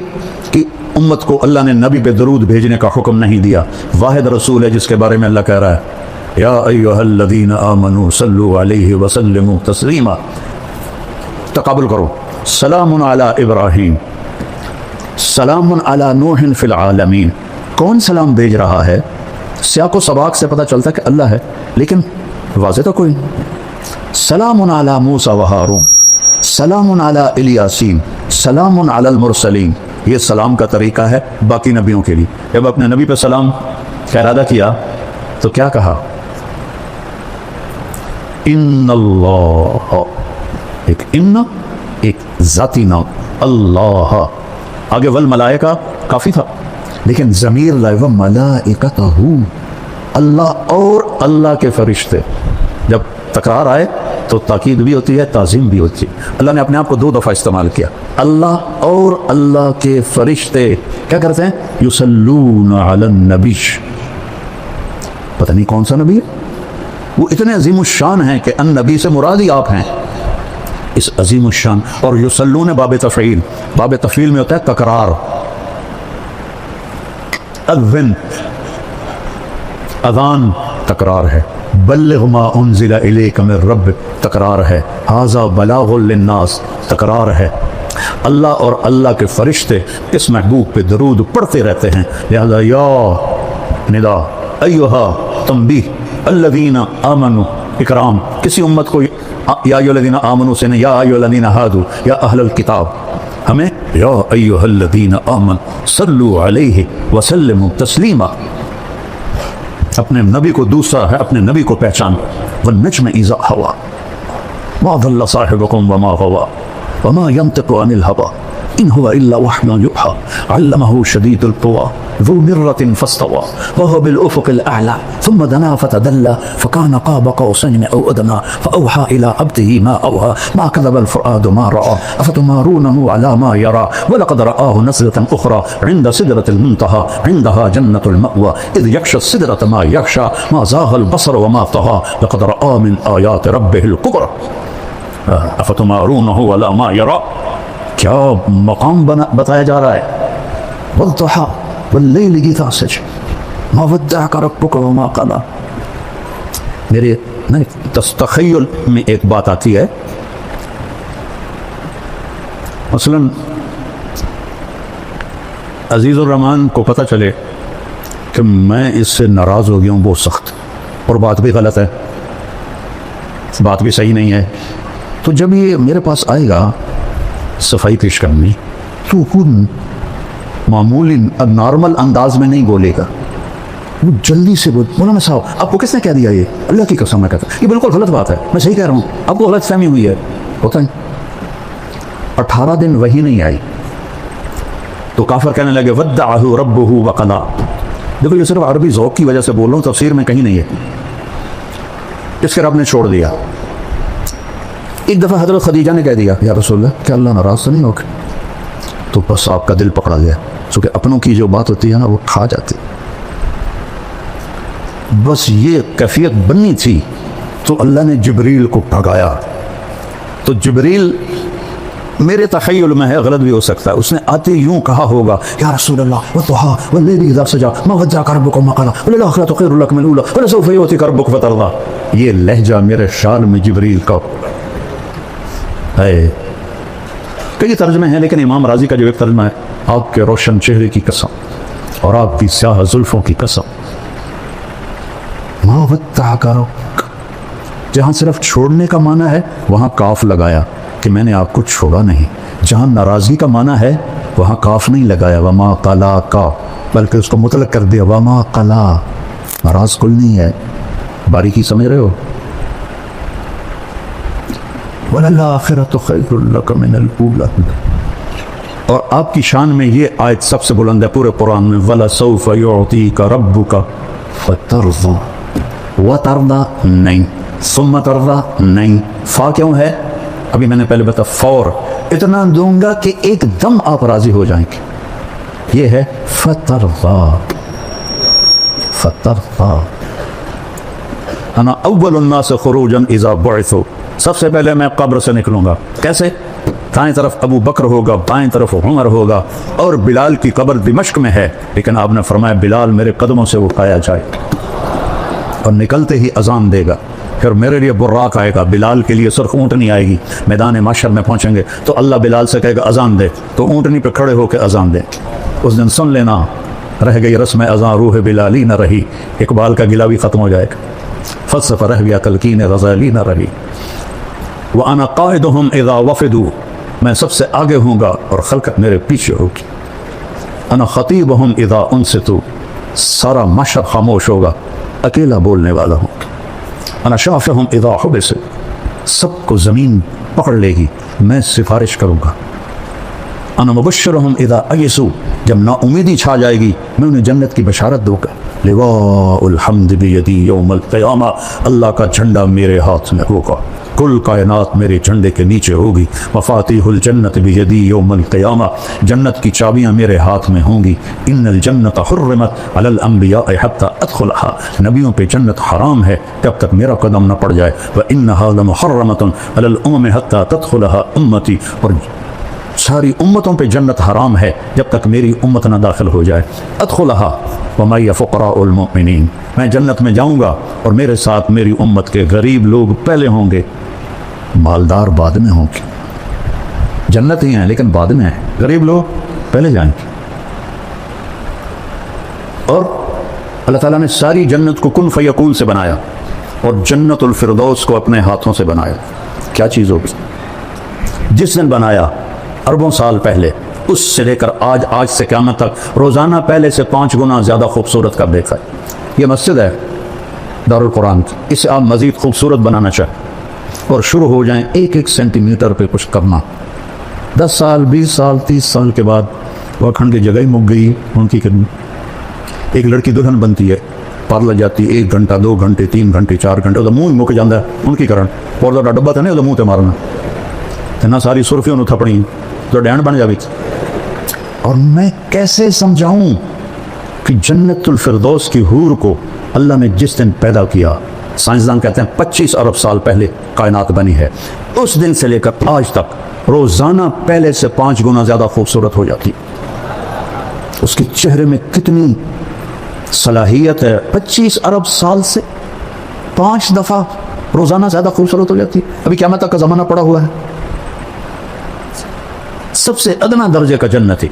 کی امت کو اللہ نے نبی پہ درود بھیجنے کا حکم نہیں دیا. واحد رسول ہے جس کے بارے میں اللہ کہہ رہا ہے یا ایھا الذین آمنوا صلوا علیہ وسلموا تسلیما. تقابل کرو، سلام علی ابراہیم، سلام علی نوح فی العالمین. کون سلام بھیج رہا ہے؟ سیاق و سباق سے پتہ چلتا ہے کہ اللہ ہے، لیکن واضح تو کوئی. سلام علی موسیٰ و ہارون، سلام علی الیاسین، سلام علی المرسلین. یہ سلام کا طریقہ ہے باقی نبیوں کے لیے. جب اپنے نبی پہ سلام کا ارادہ کیا تو کیا کہا؟ ان اللہ، ایک ان، ایک ذاتی نام اللہ. آگے والملائکہ کافی تھا، لیکن ضمیر لائے وملائکتہ، اللہ اور اللہ کے فرشتے. جب تکرار آئے تو تاکید بھی ہوتی ہے، تعظیم بھی ہوتی ہے. اللہ نے اپنے آپ کو 2 دفعہ استعمال کیا. اللہ اور اللہ کے فرشتے کیا کرتے ہیں؟ یصلون علی النبی. پتہ نہیں کون سا نبی ہے، وہ اتنے عظیم الشان ہیں کہ النبی سے مراد ہی آپ ہیں، اس عظیم الشان. اور یصلون باب تفعیل، باب تفعیل میں ہوتا ہے تکرار. اذن، اذان تکرار ہے. بلغ ما انزل الیک من رب تکرار ہے. ھذا بلاغ للناس تکرار ہے. اللہ اور اللہ کے فرشتے اس محبوب پہ درود پڑھتے رہتے ہیں. لہذا یا ندا، ایھا تنبیہ، الذین آمنوا اکرام. کسی امت کو یا ایھا الذین آمنوا سے نہیں، یا ایھا الذین ہادوا، یا اہل الکتاب. ہمیں یا ایھا الذین آمنوا صلوا علیہ وسلموا تسلیما. اپنے نبی کو دوسرا ہے، اپنے نبی کو پہچان. والنجم اذا ہوا ما ضل صاحبکم وما غوا وما ينطق عن الهوى ان هو الا وحی یوحی علمه شدید القوى ذو مرة فاستوى وهو بالافق الاعلى ثم دنا فتدلى فكان قاب قوسين او ادنى فاوحى الى عبده ما اوحى ما كذب الفؤاد ما راى افتمارونه على ما يرى ولقد رآه نزلة اخرى عند سدرة المنتهى عندها جنة المأوى اذ يغشى السدرة ما يغشى ما زاغ البصر وما طغى لقد رآ من آيات ربه الكبرى افتمارونه على ما يرى. کیا مقام بتایا جا رہا ہے. والضحى واللیل اذا سجى ما ودعك ربك وما قلى. میرے تخیل میں ایک بات آتی ہے، مثلا عزیز الرحمان کو پتہ چلے کہ میں اس سے ناراض ہو گیا ہوں بہت سخت، اور بات بھی غلط ہے، بات بھی صحیح نہیں ہے، تو جب یہ میرے پاس آئے گا صفائی پیش کرنی تو خود معمولی نارمل انداز میں نہیں بولے گا، وہ جلدی سے مولانا صاحب آپ کو کس نے کہہ دیا؟ یہ اللہ کی قسم میں کہتا ہوں یہ بالکل غلط بات ہے، میں صحیح کہہ رہا ہوں، آپ کو غلط فہمی ہوئی ہے. ہوتا ہے 18 دن وہی نہیں آئی تو کافر کہنے لگے ودعہ ربہ وقلا. دیکھو یہ صرف عربی ذوق کی وجہ سے بول رہا ہوں، تفسیر میں کہیں نہیں ہے. اس کے رب نے چھوڑ دیا. ایک دفعہ حضرت خدیجہ نے کہہ دیا یا رسول اللہ کیا اللہ ناراض تو نہیں ہوگا؟ تو بس آپ کا دل پکڑا گیا، چونکہ اپنوں کی جو بات ہوتی ہے نا وہ کھا جاتی. بس یہ کیفیت بننی تھی تو اللہ نے جبریل کو بھگایا. تو جبریل میرے تخیل میں ہے، غلط بھی ہو سکتا ہے، اس نے آتے یوں کہا ہوگا یا رسول اللہ والضحیٰ واللیل اذا سجا ما ودعک ربک وما قلی وللآخرۃ خیر لک من الاولی ولسوف یعطیک ربک فترضی. یہ لہجہ میرے خیال میں جبریل کا ہے. کئی ترجمے ہیں لیکن امام راضی کا جو ایک ترجمہ ہے، آپ کے روشن چہرے کی قسم اور آپ کی سیاہ زلفوں کی قسم، ما ودعک ربک، جہاں صرف چھوڑنے کا معنی ہے وہاں کاف لگایا کہ میں نے آپ کو چھوڑا نہیں. جہاں ناراضگی کا معنی ہے وہاں کاف نہیں لگایا وما قلا کا، بلکہ اس کو مطلق کر دیا وما قلا. ناراض کل نہیں ہے. باریکی سمجھ رہے ہو؟ وَلَلْآخِرَةُ خَيْرٌ لَكَ مِنَ الْأُولَىٰ. اور آپ کی شان میں یہ آیت سب سے بلند ہے پورے قرآن میں، وَلَسَوْفَ يُعْطِيكَ رَبُّكَ فَتَرْضَىٰ. وَتَرْضَىٰ نہیں، ثُمَّ تَرْضَىٰ نہیں. فا کیوں ہے؟ ابھی میں نے پہلے بتا، فور، اتنا دوں گا کہ ایک دم آپ راضی ہو جائیں گے. یہ ہے فَتَرْضَىٰ. فَتَرْضَىٰ. انا اول الناس خروجا اذا بعثوا، سب سے پہلے میں قبر سے نکلوں گا. کیسے؟ دائیں طرف ابو بکر ہوگا، بائیں طرف عمر ہوگا، اور بلال کی قبر دمشق میں ہے، لیکن آپ نے فرمایا بلال میرے قدموں سے اٹھایا جائے اور نکلتے ہی اذان دے گا. پھر میرے لیے براق آئے گا، بلال کے لیے سرخ اونٹنی آئے گی. میدان محشر میں پہنچیں گے تو اللہ بلال سے کہے گا اذان دے، تو اونٹنی پہ کھڑے ہو کے اذان دے. اس دن سن لینا، رہ گئی رسم اذان روح بلالی نہ رہی. اقبال کا گلا بھی ختم ہو جائے گا، فلسفہ رہ گیا تلقین غزالی نہ رہی. وَأَنَا قَائِدُهُمْ إِذَا وَفِدُوا، میں سب سے آگے ہوں گا اور خلقت میرے پیچھے ہوگی. انا خطیبہم اذا انصتوا، سارا محشر خاموش ہوگا، اکیلا بولنے والا ہوں. انا شافہم اذا حبسوا، سب کو زمین پکڑ لے گی، میں سفارش کروں گا. انا مبشرہم اذا ایسوا، جب نا امیدی چھا جائے گی میں انہیں جنت کی بشارت دوں گا. لواء الحمد بیدی یوم القیامہ، اللہ کا جھنڈا میرے ہاتھ میں ہوگا، کل کائنات میرے جھنڈے کے نیچے ہوگی. مفاتیح الجنت بیدی یوم القیامہ، جنت کی چابیاں میرے ہاتھ میں ہوں گی. ان الجنت حرمت علی الانبیاء حتی ادخلها، نبیوں پہ جنت حرام ہے جب تک میرا قدم نہ پڑ جائے. وانها لمحرمۃ علی الامم حتی تدخلها امتی، اور ساری امتوں پہ جنت حرام ہے جب تک میری امت نہ داخل ہو جائے. ادخلها ومعی فقراء المؤمنین، میں جنت میں جاؤں گا اور میرے ساتھ میری امت کے غریب لوگ پہلے ہوں گے، مالدار بعد میں ہوں گے. جنت ہی ہیں لیکن بعد میں ہیں، غریب لوگ پہلے جائیں گے. اور اللہ تعالیٰ نے ساری جنت کو کن فیکون سے بنایا اور جنت الفردوس کو اپنے ہاتھوں سے بنایا. کیا چیز ہوگی؟ جس دن بنایا اربوں سال پہلے، اس سے لے کر آج سے قیامت تک روزانہ پہلے سے 5 گنا زیادہ خوبصورت کر دیکھا ہے. یہ مسجد ہے دارالقرآن، اسے آپ مزید خوبصورت بنانا چاہیں اور شروع ہو جائیں ایک ایک سینٹی میٹر پہ کچھ کرنا. 10 سال 20 سال 30 سال کے بعد وہ کھنڈ کی جگہ ہی مک گئی ان کی خدمت. ایک لڑکی دلہن بنتی ہے، پارلر جاتی ہے 1 گھنٹہ 2 گھنٹے 3 گھنٹے 4 گھنٹے، وہ منہ مک جاتا ہے ان کی کرن اور ڈبا تھا نہیں وہ منہ تے مارنا نہ ساری سرفی انہوں تھپڑی تو ڈینڈ بن جاوی. اور میں کیسے سمجھاؤں کہ جنت الفردوس کی حور کو اللہ نے جس دن پیدا کیا، سائنسدان کہتے ہیں 25 ارب سال پہلے کائنات بنی ہے، اس دن سے لے کر آج تک روزانہ پہلے سے 5 گنا زیادہ خوبصورت ہو جاتی. اس کے چہرے میں کتنی صلاحیت ہے، 25 ارب سال سے 5 دفعہ روزانہ زیادہ خوبصورت ہو جاتی. ابھی قیامت تک کا زمانہ پڑا ہوا ہے. سب سے ادنا درجے کا جنت ہے،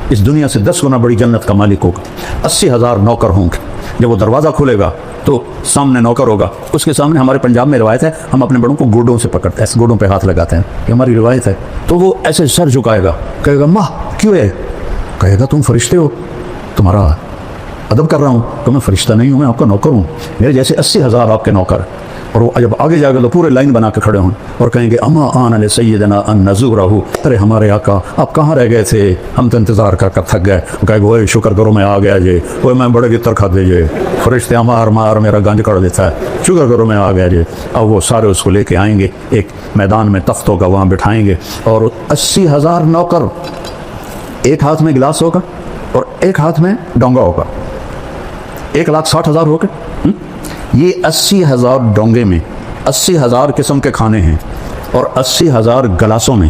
اس دنیا سے 10 گنا بڑی جنت کا مالک ہوگا. 80,000 نوکر ہوں گے. جب وہ دروازہ کھلے گا تو سامنے نوکر ہوگا، اس کے سامنے ہمارے پنجاب میں روایت ہے ہم اپنے بڑوں کو گوڈوں سے پکڑتے ہیں، ایسے گوڈوں پہ ہاتھ لگاتے ہیں، یہ ہماری روایت ہے. تو وہ ایسے سر جھکائے گا، کہے گا ماں کیوں ہے؟ کہے گا تم فرشتے ہو، تمہارا ادب کر رہا ہوں. تو میں فرشتہ نہیں ہوں، میں آپ کا نوکر ہوں، میرے جیسے 80,000 آپ کے نوکر. اور وہ جب آگے جائے گا تو پورے لائن بنا کے کھڑے ہوں اور کہیں گے اما آن علی سیدنا ان نزورہ، ارے ہمارے آقا آپ کہاں رہ گئے تھے، ہم تو انتظار کر کر تھک گئے. کہے گا اوے شکر کرو میں آ گیا جی، اوے میں بڑے گتر کھا دے جی، فرشتے مار مار میرا گنج کر دیتا ہے، شکر کرو میں آ گیا جی. اب وہ سارے اس کو لے کے آئیں گے، ایک میدان میں تخت ہوگا وہاں بٹھائیں گے اور 80,000 نوکر، ایک ہاتھ میں گلاس ہوگا اور ایک ہاتھ میں ڈونگا ہوگا، 1,60,000 ہو گئے. یہ 80,000 ڈونگے میں 80,000 قسم کے کھانے ہیں اور 80,000 گلاسوں میں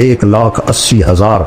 1,80,000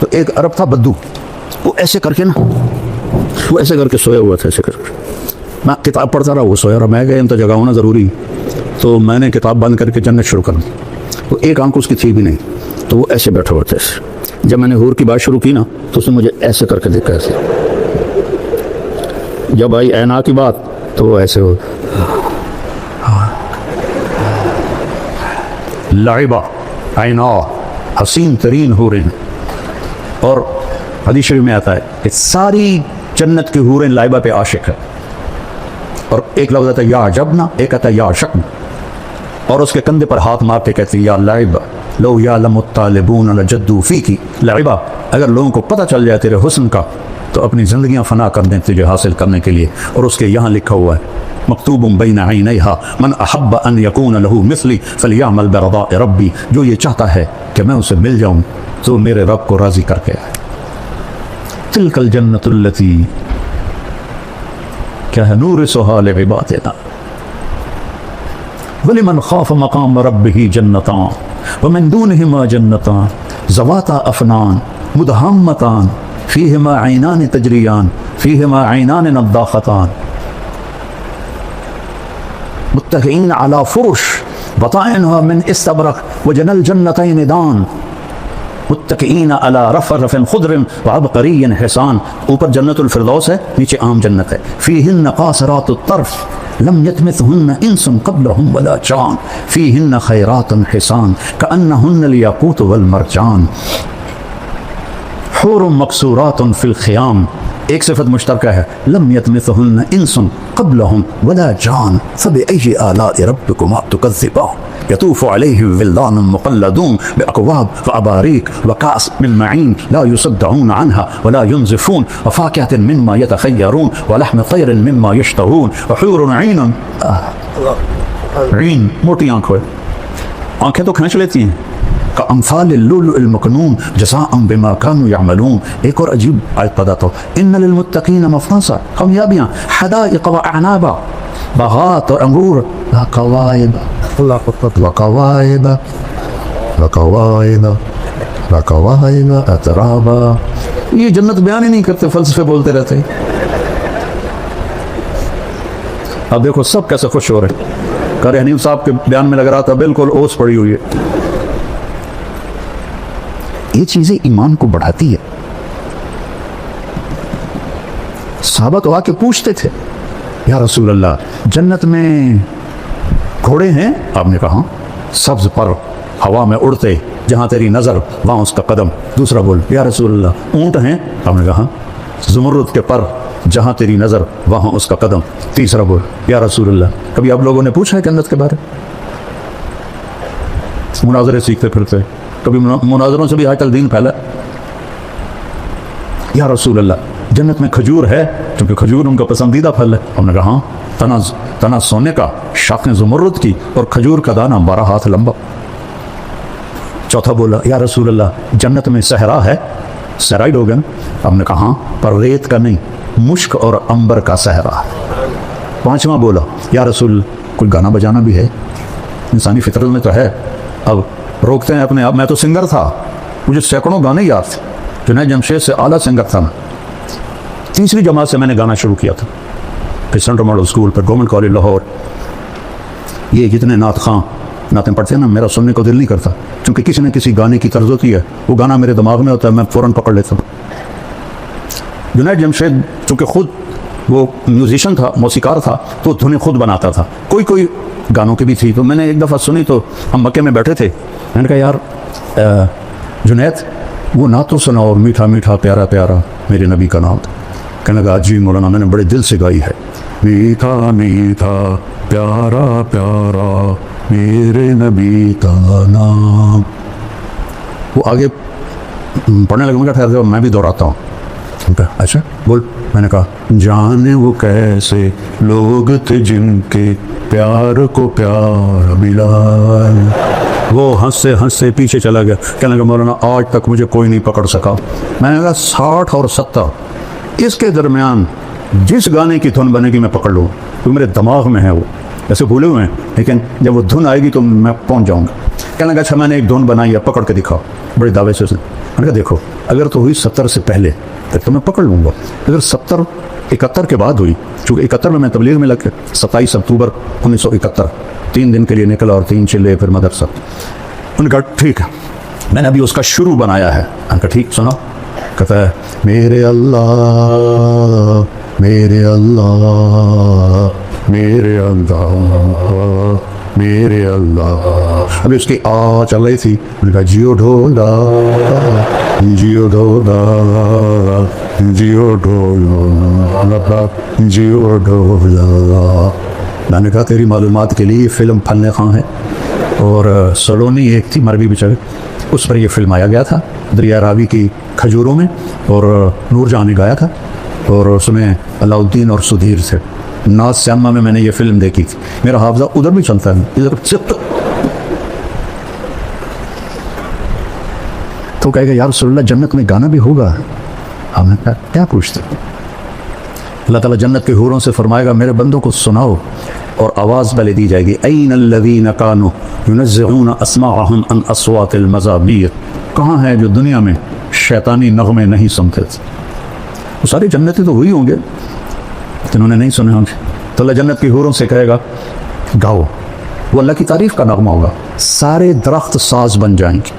تو ایک عرب تھا بدو, وہ ایسے کر کے نا, وہ ایسے کر کے سویا ہوا تھا, ایسے کر کے. میں کتاب پڑھتا رہا, وہ سویا رہا. میں گیا تو جگہ ہونا ضروری, تو میں نے کتاب بند کر کے جنت شروع کر دی. وہ ایک آنکھ اس کی تھی بھی نہیں, تو وہ ایسے بیٹھا ہوا تھا ایسے. جب میں نے حور کی بات شروع کی نا تو اس نے مجھے ایسے کر کے دیکھا ایسے. جب آئی عینا کی بات تو وہ ایسے ہو. لعبہ عینا حسین ترین حوریں, اور حدیث شریف میں آتا ہے کہ ساری جنت کی حوریں لعبہ پہ عاشق ہے. اور ایک لفظ آتا ہے یا عجبنا, ایک آتا ہے یا عشقنا, اور اس کے کندھے پر ہاتھ مار کے کہتی یا لعبہ لو یعلم الطالبون لجدوا فیکی لعبہ, اگر لوگوں کو پتہ چل جائے تیرے حسن کا تو اپنی زندگیاں فنا کر دیں تجھے حاصل کرنے کے لیے. اور اس کے یہاں لکھا ہوا ہے مکتوب بین عینیہا من احب ان یکون لہ مثلی فلیعمل برضاء ربی, جو یہ چاہتا ہے کہ میں اسے مل جاؤں تو میرے رب کو راضی کر کے آئے. تلک الجنت التی کیا ہے نورثھا لعبادنا ولمن خاف مقام ربہ جنتان ومن دونہما جنتان ذواتا افنان مدہامتان فیہما عینان تجریان فیہما عینان نضاختان متکئین علی فرش بطائنها من استبرق وجنى الجنتین دان متکئین علی رفرف خضر وعبقری حسان. اوپر جنت الفردوس ہے, نیچے عام جنت ہے. فیہن قاصرات الطرف لم یتمثہن انس قبلہم ولا جان فیہن خیرات حسان کأنہن الیاقوت والمرجان حور مقصورات فی الخیام. ایک صفت مشترکہ ہے لم یتمثہن انس قبلہم ولا جان فبأی آلاء ربکما تکذبان یطوف علیہم ولدان مقلدون بأکواب وأباریک وکأس من معین لا یصدعون عنہا ولا ینزفون وفاکہۃ مما یتخیرون ولحم طیر مما یشتہون وحور عین, عین موٹی آنکھ ہے, آنکھیں تو کھینچ لیتی ہیں. کامثال اللؤلؤ المکنون جزاء بما كانوا يعملون. ایک اور عجیب آیت بتاتا ہوں ان للمتقین مفازا, کامیابیاں, حدائق واعنابا, باغات اور انگور, وکواعب وکواعب وکواعب وکواعب اترابا. یہ جنت بیان ہی نہیں کرتے, فلسفے بولتے رہتے. اب دیکھو سب کیسے خوش ہو رہے. قاری حنیم صاحب کے بیان میں لگ رہا تھا بالکل اوس پڑی ہوئی ہے. یہ چیزیں ایمان کو بڑھاتی ہے. صحابہ تو آ کے پوچھتے تھے یا رسول اللہ جنت میں گھوڑے ہیں؟ آپ نے کہا سبز پر ہوا میں اڑتے, جہاں تیری نظر وہاں اس کا قدم. دوسرا بول یا رسول اللہ اونٹ ہیں؟ آپ نے کہا زمرد کے پر, جہاں تیری نظر وہاں اس کا قدم. تیسرا بول یا رسول اللہ کبھی آپ لوگوں نے پوچھا ہے جنت کے بارے؟ مناظرے سیکھتے پھرتے, کبھی مناظروں سے بھی آج کل دین پھیلا. یا رسول اللہ جنت میں کھجور ہے؟ کیونکہ کھجور ان کا پسندیدہ پھل ہے. ہم نے کہا ہاں, تنا سونے کا, شاخیں زمرد کی, اور کھجور کا دانہ 12 ہاتھ لمبا. چوتھا بولا یا رسول اللہ جنت میں صحرا ہے؟ صحرائی لوگ ہیں. ہم نے کہا ہاں, پر ریت کا نہیں, مشک اور عنبر کا صحرا. پانچواں بولا یا رسول کوئی گانا بجانا بھی ہے؟ انسانی فطرت میں تو ہے. اب روکتے ہیں اپنے آپ. میں تو سنگر تھا, مجھے سینکڑوں گانے یاد تھے. جنید جمشید سے اعلیٰ سنگر تھا میں. تیسری جماعت سے میں نے گانا شروع کیا تھا, پھر سینٹرل ماڈل اسکول, پھر گورنمنٹ کالج لاہور. یہ جتنے نعت خواں نعتیں پڑھتے ہیں نا, میرا سننے کو دل نہیں کرتا, کیونکہ کسی نہ کسی گانے کی طرز ہوتی ہے. وہ گانا میرے دماغ میں ہوتا ہے, میں فوراً پکڑ لیتا ہوں. جنید جمشید چونکہ خود وہ میوزیشین تھا, موسیقار تھا, تو دھنیں خود بناتا تھا. کوئی گانوں کی بھی تھی. تو میں نے ایک دفعہ سنی, تو ہم مکے میں بیٹھے تھے. میں نے کہا یار جنید وہ نعتوں سنا, اور میٹھا میٹھا پیارا پیارا میرے نبی کا نام تھا. کہنے لگا جی مولانا میں نے بڑے دل سے گائی ہے. میٹھا میٹھا پیارا پیارا میرے نبی کا نام. وہ آگے پڑھنے لگا. میں کہا ٹھہر جاؤ, میں بھی دہراتا ہوں. اچھا بول. میں نے کہا جانے وہ کیسے لوگ تھے جن کے پیار کو پیار ملا. وہ ہنسے ہنسے پیچھے چلا گیا. کہنے لگا مولانا آج تک مجھے کوئی نہیں پکڑ سکا. میں نے کہا 60 اور 70 اس کے درمیان جس گانے کی دھن بنے گی میں پکڑ لوں, تو میرے دماغ میں ہے. وہ ایسے بھولے ہوئے ہیں, لیکن جب وہ دھن آئے گی تو میں پہنچ جاؤں گا. کہنے لگا اچھا میں نے ایک دھن بنائی ہے پکڑ کے دکھاؤ، بڑے دعوے سے. میں نے کہا دیکھو اگر تو ہوئی 70 سے پہلے تو میں پکڑ لوں گا، اگر 71 کے بعد ہوئی، چونکہ 71 میں میں تبلیغ میں لگ کے 27 اکتوبر 1971 3 دن کے لیے نکلا اور 3 چلے پھر مدرسہ. انہوں نے کہا ٹھیک ہے میں نے ابھی اس کا شروع بنایا ہے. میں نے کہا ٹھیک سنا. کہتا ہے میرے اللہ میرے اللہ میرے اللہ میرے اللہ. ابھی اس کی چل رہی تھی. میں نے کہا جیو ڈھولا جیو ڈھولا جیو ڈھولا جیو ڈھولا. میں نے کہا تیری معلومات کے لیے فلم فن خاں ہے، اور سلونی ایک تھی مروی بیچارے، اس پر یہ فلم آیا گیا تھا دریا راوی کی کھجوروں میں، اور نور جہاں نے گایا تھا، اور اس میں علاء الدین اور سدھیر تھے. ناز سیما میں نے یہ فلم دیکھی تھی. میرا حافظہ ادھر بھی چلتا ہے ادھر چپ. تو کہے گا یا رسول اللہ جنت میں گانا بھی ہوگا. ہم نے کہا کیا پوچھتے؟ اللہ تعالیٰ جنت کے حوروں سے فرمائے گا میرے بندوں کو سناؤ، اور آواز پہلے دی جائے گی این الذین کانوا ینزعون اسماعهم عن اصوات المزامیر. کہاں ہے جو دنیا میں شیطانی نغمے نہیں سنتے تھے؟ وہ سارے جنتی تو وہی ہوں گے جنہوں نے نہیں سنے ہوں گے. تو اللہ جنت کی حوروں سے کہے گا گاؤ. وہ اللہ کی تعریف کا نغمہ ہوگا. سارے درخت ساز بن جائیں گے،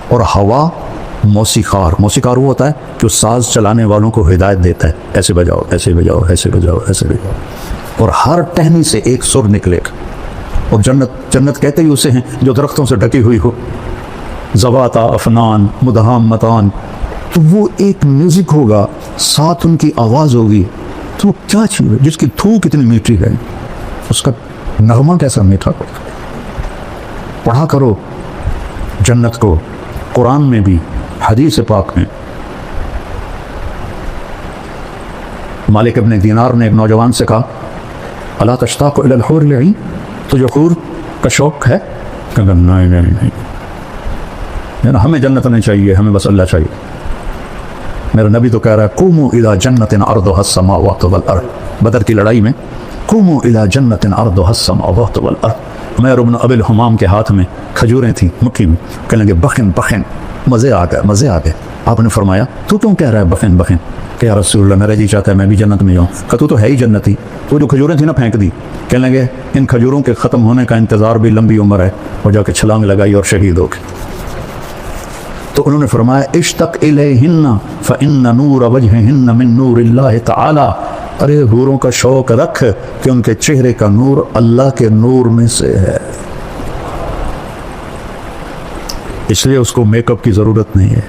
اور ہوا موسیقار. موسیقار وہ ہوتا ہے جو ساز چلانے والوں کو ہدایت دیتا ہے، ایسے بجاؤ ایسے بجاؤ ایسے بجاؤ ایسے بجاؤ، اور ہر ٹہنی سے ایک سر نکلے گا. اور جنت کہتے ہی اسے ہیں جو درختوں سے ڈکی ہوئی ہو، ذواتا افنان مدہامتان. تو وہ ایک میوزک ہوگا، ساتھ ان کی آواز ہوگی. تو وہ کیا چیز ہے جس کی تھوک اتنی میٹھی ہے، اس کا نغمہ کیسا میٹھا ہو. پڑھا کرو جنت کو قرآن میں بھی حدیث پاک میں. مالک ابن دینار نے ایک نوجوان سے کہا الا تشتاق الی الحور العین، تجھے حور کا شوق ہے؟ کہا نہیں نہیں نہیں، ہمیں جنت نہیں چاہیے، ہمیں بس اللہ چاہیے. میرا نبی تو کہہ رہا ہے قوموا الی جنت عرضها السماوات والارض. بدر کی لڑائی میں قوموا الی جنت عرضها السماوات والارض. عمیر بن ابی الحمام کے ہاتھ میں کھجوریں تھیں مکھی میں، کہنے لگے بخن بخن. مزے آ گئے مزے آ گئے. آپ نے فرمایا تو کیوں کہہ رہا ہے بخن بخن؟ کہ یا رسول اللہ میرا جی چاہتا ہے میں بھی جنت میں جاؤں. کہ تو ہے ہی جنتی. تو جو کھجوریں تھیں نا پھینک دی. کہنے لگے ان کھجوروں کے ختم ہونے کا انتظار بھی لمبی عمر ہے، اور جا کے چھلانگ لگائی اور شہید ہو گئے. تو انہوں نے فرمایا اشتق الیہن فإن نور وجہہن من نور اللہ تعالی. ارے حوروں کا شوق رکھ کہ ان کے چہرے کا نور اللہ کے نور میں سے ہے، اس لیے اس کو میک اپ کی ضرورت نہیں ہے.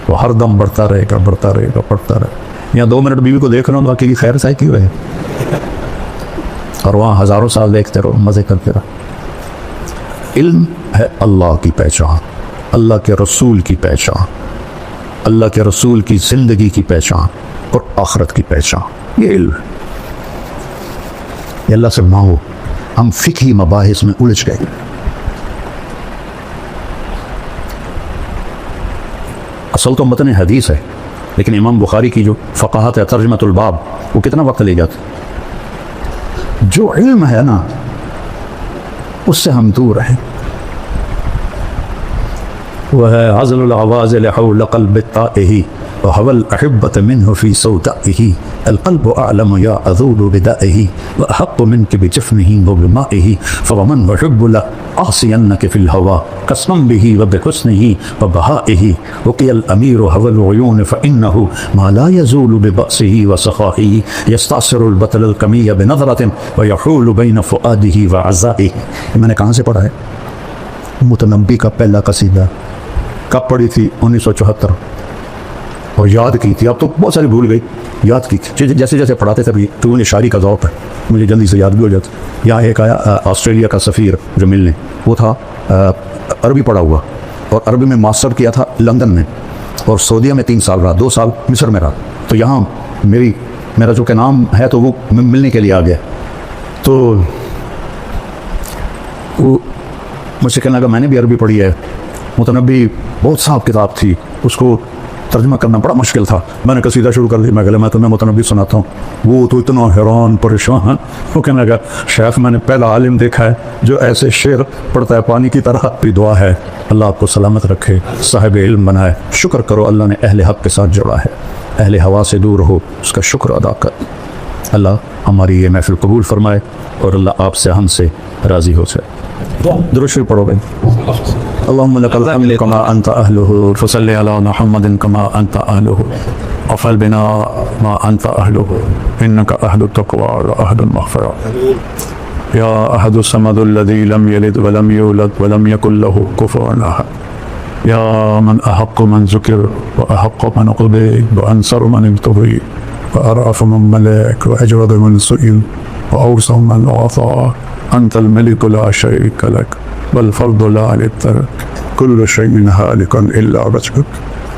وہ ہر دم بڑھتا رہے گا بڑھتا رہے گا بڑھتا رہے گا. یہاں 2 منٹ بیوی کو دیکھ رہا ہوں باقی کی خیر سائی کی ہوئے، اور وہاں ہزاروں سال دیکھتے رہو مزے کرتے رہو. علم ہے اللہ کی پہچان، اللہ کے رسول کی پہچان، اللہ کے رسول کی زندگی کی پہچان اور آخرت کی پہچان. یہ علم ہے. یہ اللہ سے مانگو. ہم فقہی مباحث میں الجھ گئے. اصل تو متن حدیث ہے، لیکن امام بخاری کی جو فقاہت ہے ترجمۃ الباب وہ کتنا وقت لے جاتا. جو علم ہے نا اس سے ہم دور ہیں. وہ ہے عزل العواز لحول قلب الطائه وهو الأحبة منه في سودائه. القلب أعلم يا أذول بدائه وأحق منك بجفنه وبمائه. فومن وحب له أعصينك في الهوى قسما به وبحسنه وبهائه. وقي الأمير هوى العيون فإنه ما لا يزول ببأسه وسخائه. يستعصر البطل القمي بنظرة ويحول بين فؤاده وعزائه. میں نے کہاں سے پڑھا ہے؟ متنبی کا پہلا قصیدہ. کب پڑھی تھی؟ 1974. اور یاد کی تھی. اب تو بہت ساری بھول گئی. یاد کی تھی جیسے جیسے پڑھاتے تھے. تو یہ شاعری کا ذوق ہے مجھے جلدی سے یاد بھی ہو جاتا. یہاں ایک آیا آسٹریلیا کا سفیر جو ملنے، وہ تھا عربی پڑھا ہوا، اور عربی میں ماسٹر کیا تھا لندن میں، اور سعودیہ میں 3 سال رہا، 2 سال مصر میں رہا. تو یہاں میرا جو کہ نام ہے تو وہ ملنے کے لیے آ گیا. تو وہ مجھ سے کہنے لگا میں نے بھی عربی پڑھی ہے. متنبی بہت صاحب کتاب تھی، اس کو ترجمہ کرنا بڑا مشکل تھا. میں نے قصیدہ شروع کر دیا. میں کہا میں تمہیں متنبی سناتا ہوں. وہ تو اتنا حیران پریشان, وہ کہنے لگا شیخ میں نے پہلا عالم دیکھا ہے جو ایسے شعر پڑھتا ہے پانی کی طرح. بھی دعا ہے اللہ آپ کو سلامت رکھے, صاحب علم بنائے. شکر کرو اللہ نے اہل حق کے ساتھ جوڑا ہے, اہل ہوا سے دور ہو اس کا شکر ادا کر. اللہ ہماری یہ محفل قبول فرمائے اور اللہ آپ سے ہم سے راضی ہو جائے. درود شریف پڑھو بھائی. اللهم لك الحمد كما أنت أهله فصل على محمد كما أنت أهله وفعل بنا ما أنت أهله إنك أهل التقوى وأهل المغفرة. يا أحد الصمد الذي لم يلد ولم يولد ولم يكن له كفوا أحد. يا من أحق من ذكر وأحق من عبد وأنصر من ابتغي وأرأف من ملك وأجود من سئل وأوسع من أعطى. أنت الملك لا شريك لك والفرد لا للترك. كل شيء هالك إلا وجهك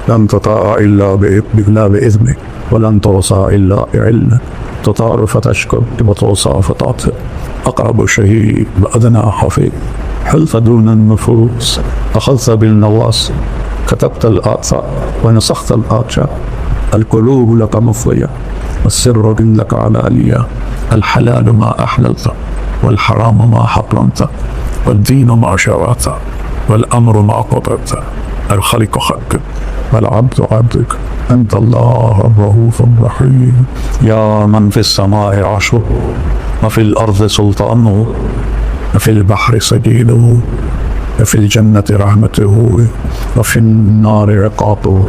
لن تطاع إلا بإذنك ولن توصى إلا بعلمك. تطار فتشكر وتوصى فتعطي. أقرب شهيد وأدنى حفيظ حلف دون النفوس أخذت بالنواصي كتبت الآثار ونسخت الآثار. القلوب لك مفضية والسر لك علانية. الحلال ما أحللت والحرام ما حرمت والدين ما شرعت والأمر ما قدرت. الخلق خلقك والعبد عبدك. أنت الله الرؤوف الرحيم. يا من في السماء عرشه وفي الأرض سلطانه وفي البحر سجيده وفي الجنة رحمته وفي النار عقابه.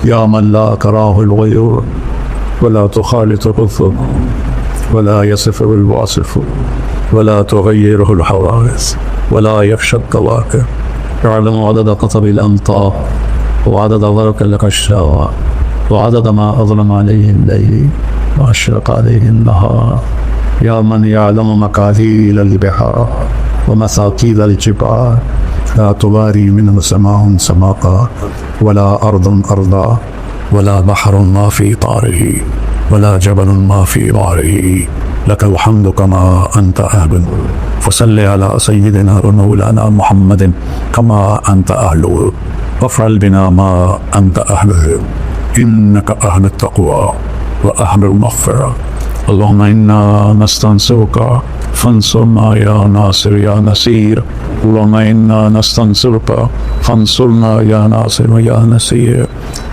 يا من لا كراه الغيور ولا تخالط الظلم ولا يصف الواصف ولا تغيره الحوادث ولا يخشى الكواكب. يعلم عدد قطب الأمطار وعدد برق الأشجار وعدد ما أظلم عليه الليل وأشرق عليه النهار. يا من يعلم مقادير البحار ومثاقيل الجبال. لا تباري منه سماء سماقا ولا أرض أرضا ولا بحر ما في طاره ولا جبل ما في ظهره. لك الحمد كما أنت أهل. فصل على سيدنا ومولانا محمد كما أنت أهله وافعل بنا ما أنت أهله إنك أهل التقوى وأهل المغفرة. اللهم إنا نستنصرك فانصرنا يا ناصر يا نصير. اللهم إنا نستنصرك فانصرنا يا ناصر يا نصير.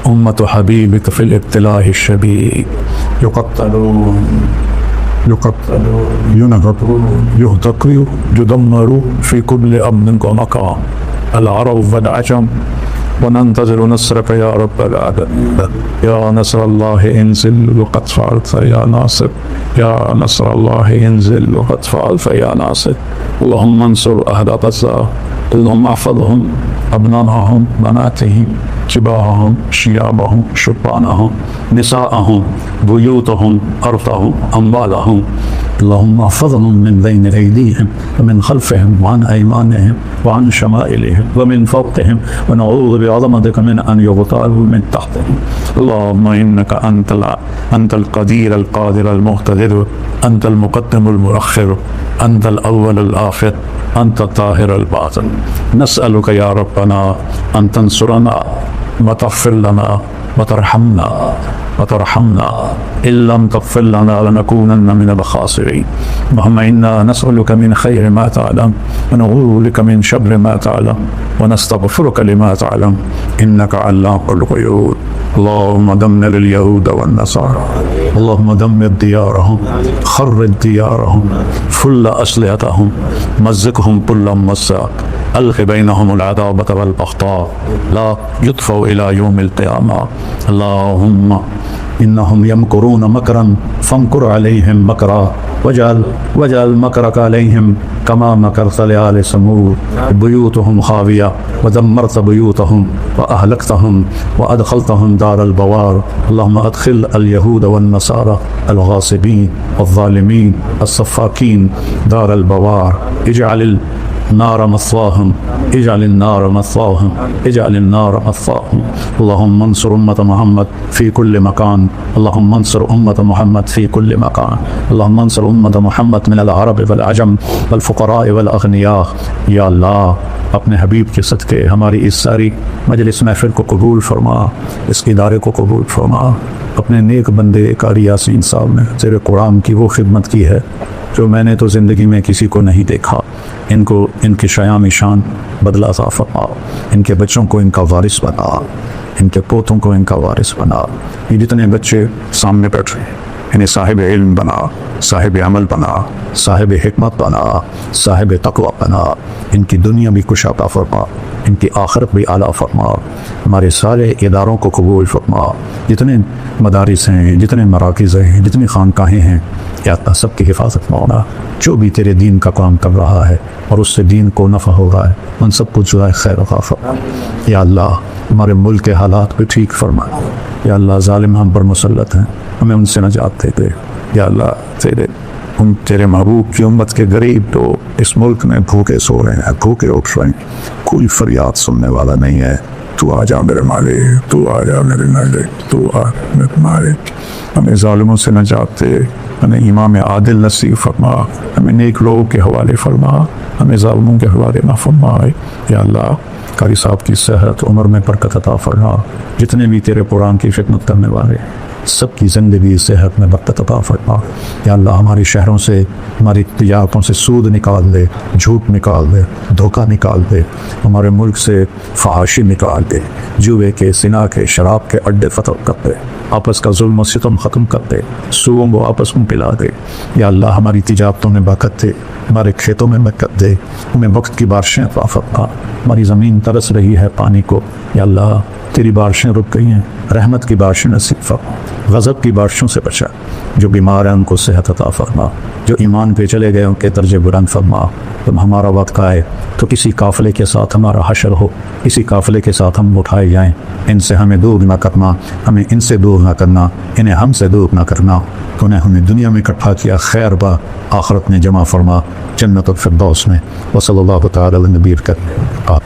أمة حبيبك في الابتلاء الشديد يقتلون ينهبون يهتقوا يدمروا في كل أمن ومكان. العرب والعجم وننتظر نصرك يا رب العالمين. يا نصر الله انزل وقد فعلت يا ناصر. يا نصر الله انزل وقد فعلت يا ناصر. اللهم انصر أهل غزة. اللهم احفظهم أبنائهم بناتهم جباههم شيابهم شبانهم نساءهم بيوتهم أرضهم أموالهم. اللهم احفظهم من بين أيديهم ومن خلفهم وعن أيمانهم وعن شمائلهم ومن فوقهم ونعوذ بعظمتك من أن يغتالوا من تحتهم. اللهم إنك أنت القدير القادر المقتدر. أنت المقدم المؤخر. أنت الأول الآخر. أنت الطاهر الباطن. نسألك يا ربنا أن تنصرنا وتغفر لنا وترحمنا. إن لم تغفر لنا لنكونن من الخاسرين. اللهم إنا نسألك من خير ما تعلم ونعوذ بك من شر ما تعلم ونستغفرك لما تعلم إنك علام الغيوب. اللهم دمر اليهود والنصارى. اللهم دمر ديارهم خرب ديارهم فل أسلحتهم مزقهم كل مزاق. ألق بينهم العداوة والبغضاء لا يطفئ إلى يوم القيامة. اللهم إنهم يمكرون مكرا فامكر عليهم مكرا واجعل مكرك عليهم كما مكرت لآل ثمود. بيوتهم خاوية ودمرت بيوتهم وأهلكتهم وأدخلتهم دار البوار. اللهم أدخل اليهود والنصارى الغاصبين الظالمين الصفاكين دار البوار. اجعل النار مثواهم اجعل النار مثواهم اجعل النار مثواهم. اللهم انصر أمة محمد في كل مكان. اللهم انصر أمة محمد في كل مكان. اللهم انصر أمة محمد من العرب والعجم والفقراء والأغنياء. يا الله اپنے حبیب کے صدقے ہماری اس ساری مجلس محفل کو قبول فرما، اس ادارے کو قبول فرما۔ اپنے نیک بندے قاری یاسین صاحب نے تیرے قرآن کی وہ خدمت کی ہے جو میں نے تو زندگی میں کسی کو نہیں دیکھا۔ ان کو ان کی شیام شان بدلہ عطا فرما، ان کے بچوں کو ان کا وارث بنا، ان کے پوتوں کو ان کا وارث بنا۔ یہ جتنے بچے سامنے بیٹھ رہے ہیں انہیں صاحب علم بنا، صاحب عمل بنا، صاحب حکمت بنا، صاحب تقوی بنا۔ ان کی دنیا بھی کشادہ فرما، ان کی آخرت بھی اعلیٰ فرما۔ ہمارے سارے اداروں کو قبول فرما، جتنے مدارس ہیں، جتنے مراکز ہیں، جتنی خانقاہیں ہیں، یا اللہ سب کی حفاظت مولا۔ جو بھی تیرے دین کا کام کر رہا ہے اور اس سے دین کو نفع ہو رہا ہے ان سب کو جزائے خیر عطا فرما۔ یا اللہ ہمارے ملک کے حالات بھی ٹھیک فرما۔ یا اللہ ظالم ہم پر مسلط ہیں، ہمیں ان سے نجات دے دے۔ یا اللہ تیرے محبوب کی امت کے غریب تو اس ملک میں بھوکے سو رہے ہیں، بھوکے اٹھ رہے ہیں، کوئی فریاد سننے والا نہیں ہے۔ تو آ جا میرے مالک، تو آ جا میرے مالک، تو آ میرے مالک۔ ہمیں ظالموں سے نجات دے، ہمیں امام عادل نصیب فرما، ہمیں نیک لوگوں کے حوالے فرما، ہمیں ظالموں کے حوالے نہ فرمائے۔ یا اللہ قاری صاحب کی صحت عمر میں برکت عطا فرما، جتنے بھی تیرے قرآن کی خدمت کرنے والے سب کی زندگی صحت میں برکت عطا فرما۔ یا اللہ ہمارے شہروں سے، ہماری تجارتوں سے سود نکال دے، جھوٹ نکال دے، دھوکہ نکال دے، ہمارے ملک سے فحاشی نکال دے، جوے کے، زنا کے، شراب کے اڈے فتح کر دے، آپس کا ظلم و ستم ختم کر دے، سوؤں کو آپس میں پلا دے۔ یا اللہ ہماری تجارتوں میں برکت دے، ہمارے کھیتوں میں برکت دے، ہمیں وقت کی بارشیں عطا فرما۔ ہماری زمین ترس رہی ہے پانی کو، یا اللہ تیری بارشیں رک گئی ہیں، رحمت کی بارشیں نصیب فرما، غضب کی بارشوں سے بچا۔ جو بیمار ہیں ان کو صحت عطا فرما، جو ایمان پہ چلے گئے ان کے درجے بلند فرما۔ جب ہمارا وقت آئے تو کسی قافلے کے ساتھ ہمارا حشر ہو، کسی قافلے کے ساتھ ہم اٹھائے جائیں۔ ان سے ہمیں دور نہ کرنا، ہمیں ان سے دور نہ کرنا، انہیں ہم سے دور نہ کرنا۔ تو نے ہمیں دنیا میں اکٹھا کیا، خیر با آخرت میں جمع فرما، جنت الفردوس میں۔ وصلی اللہ تعالی علی نبی کریم۔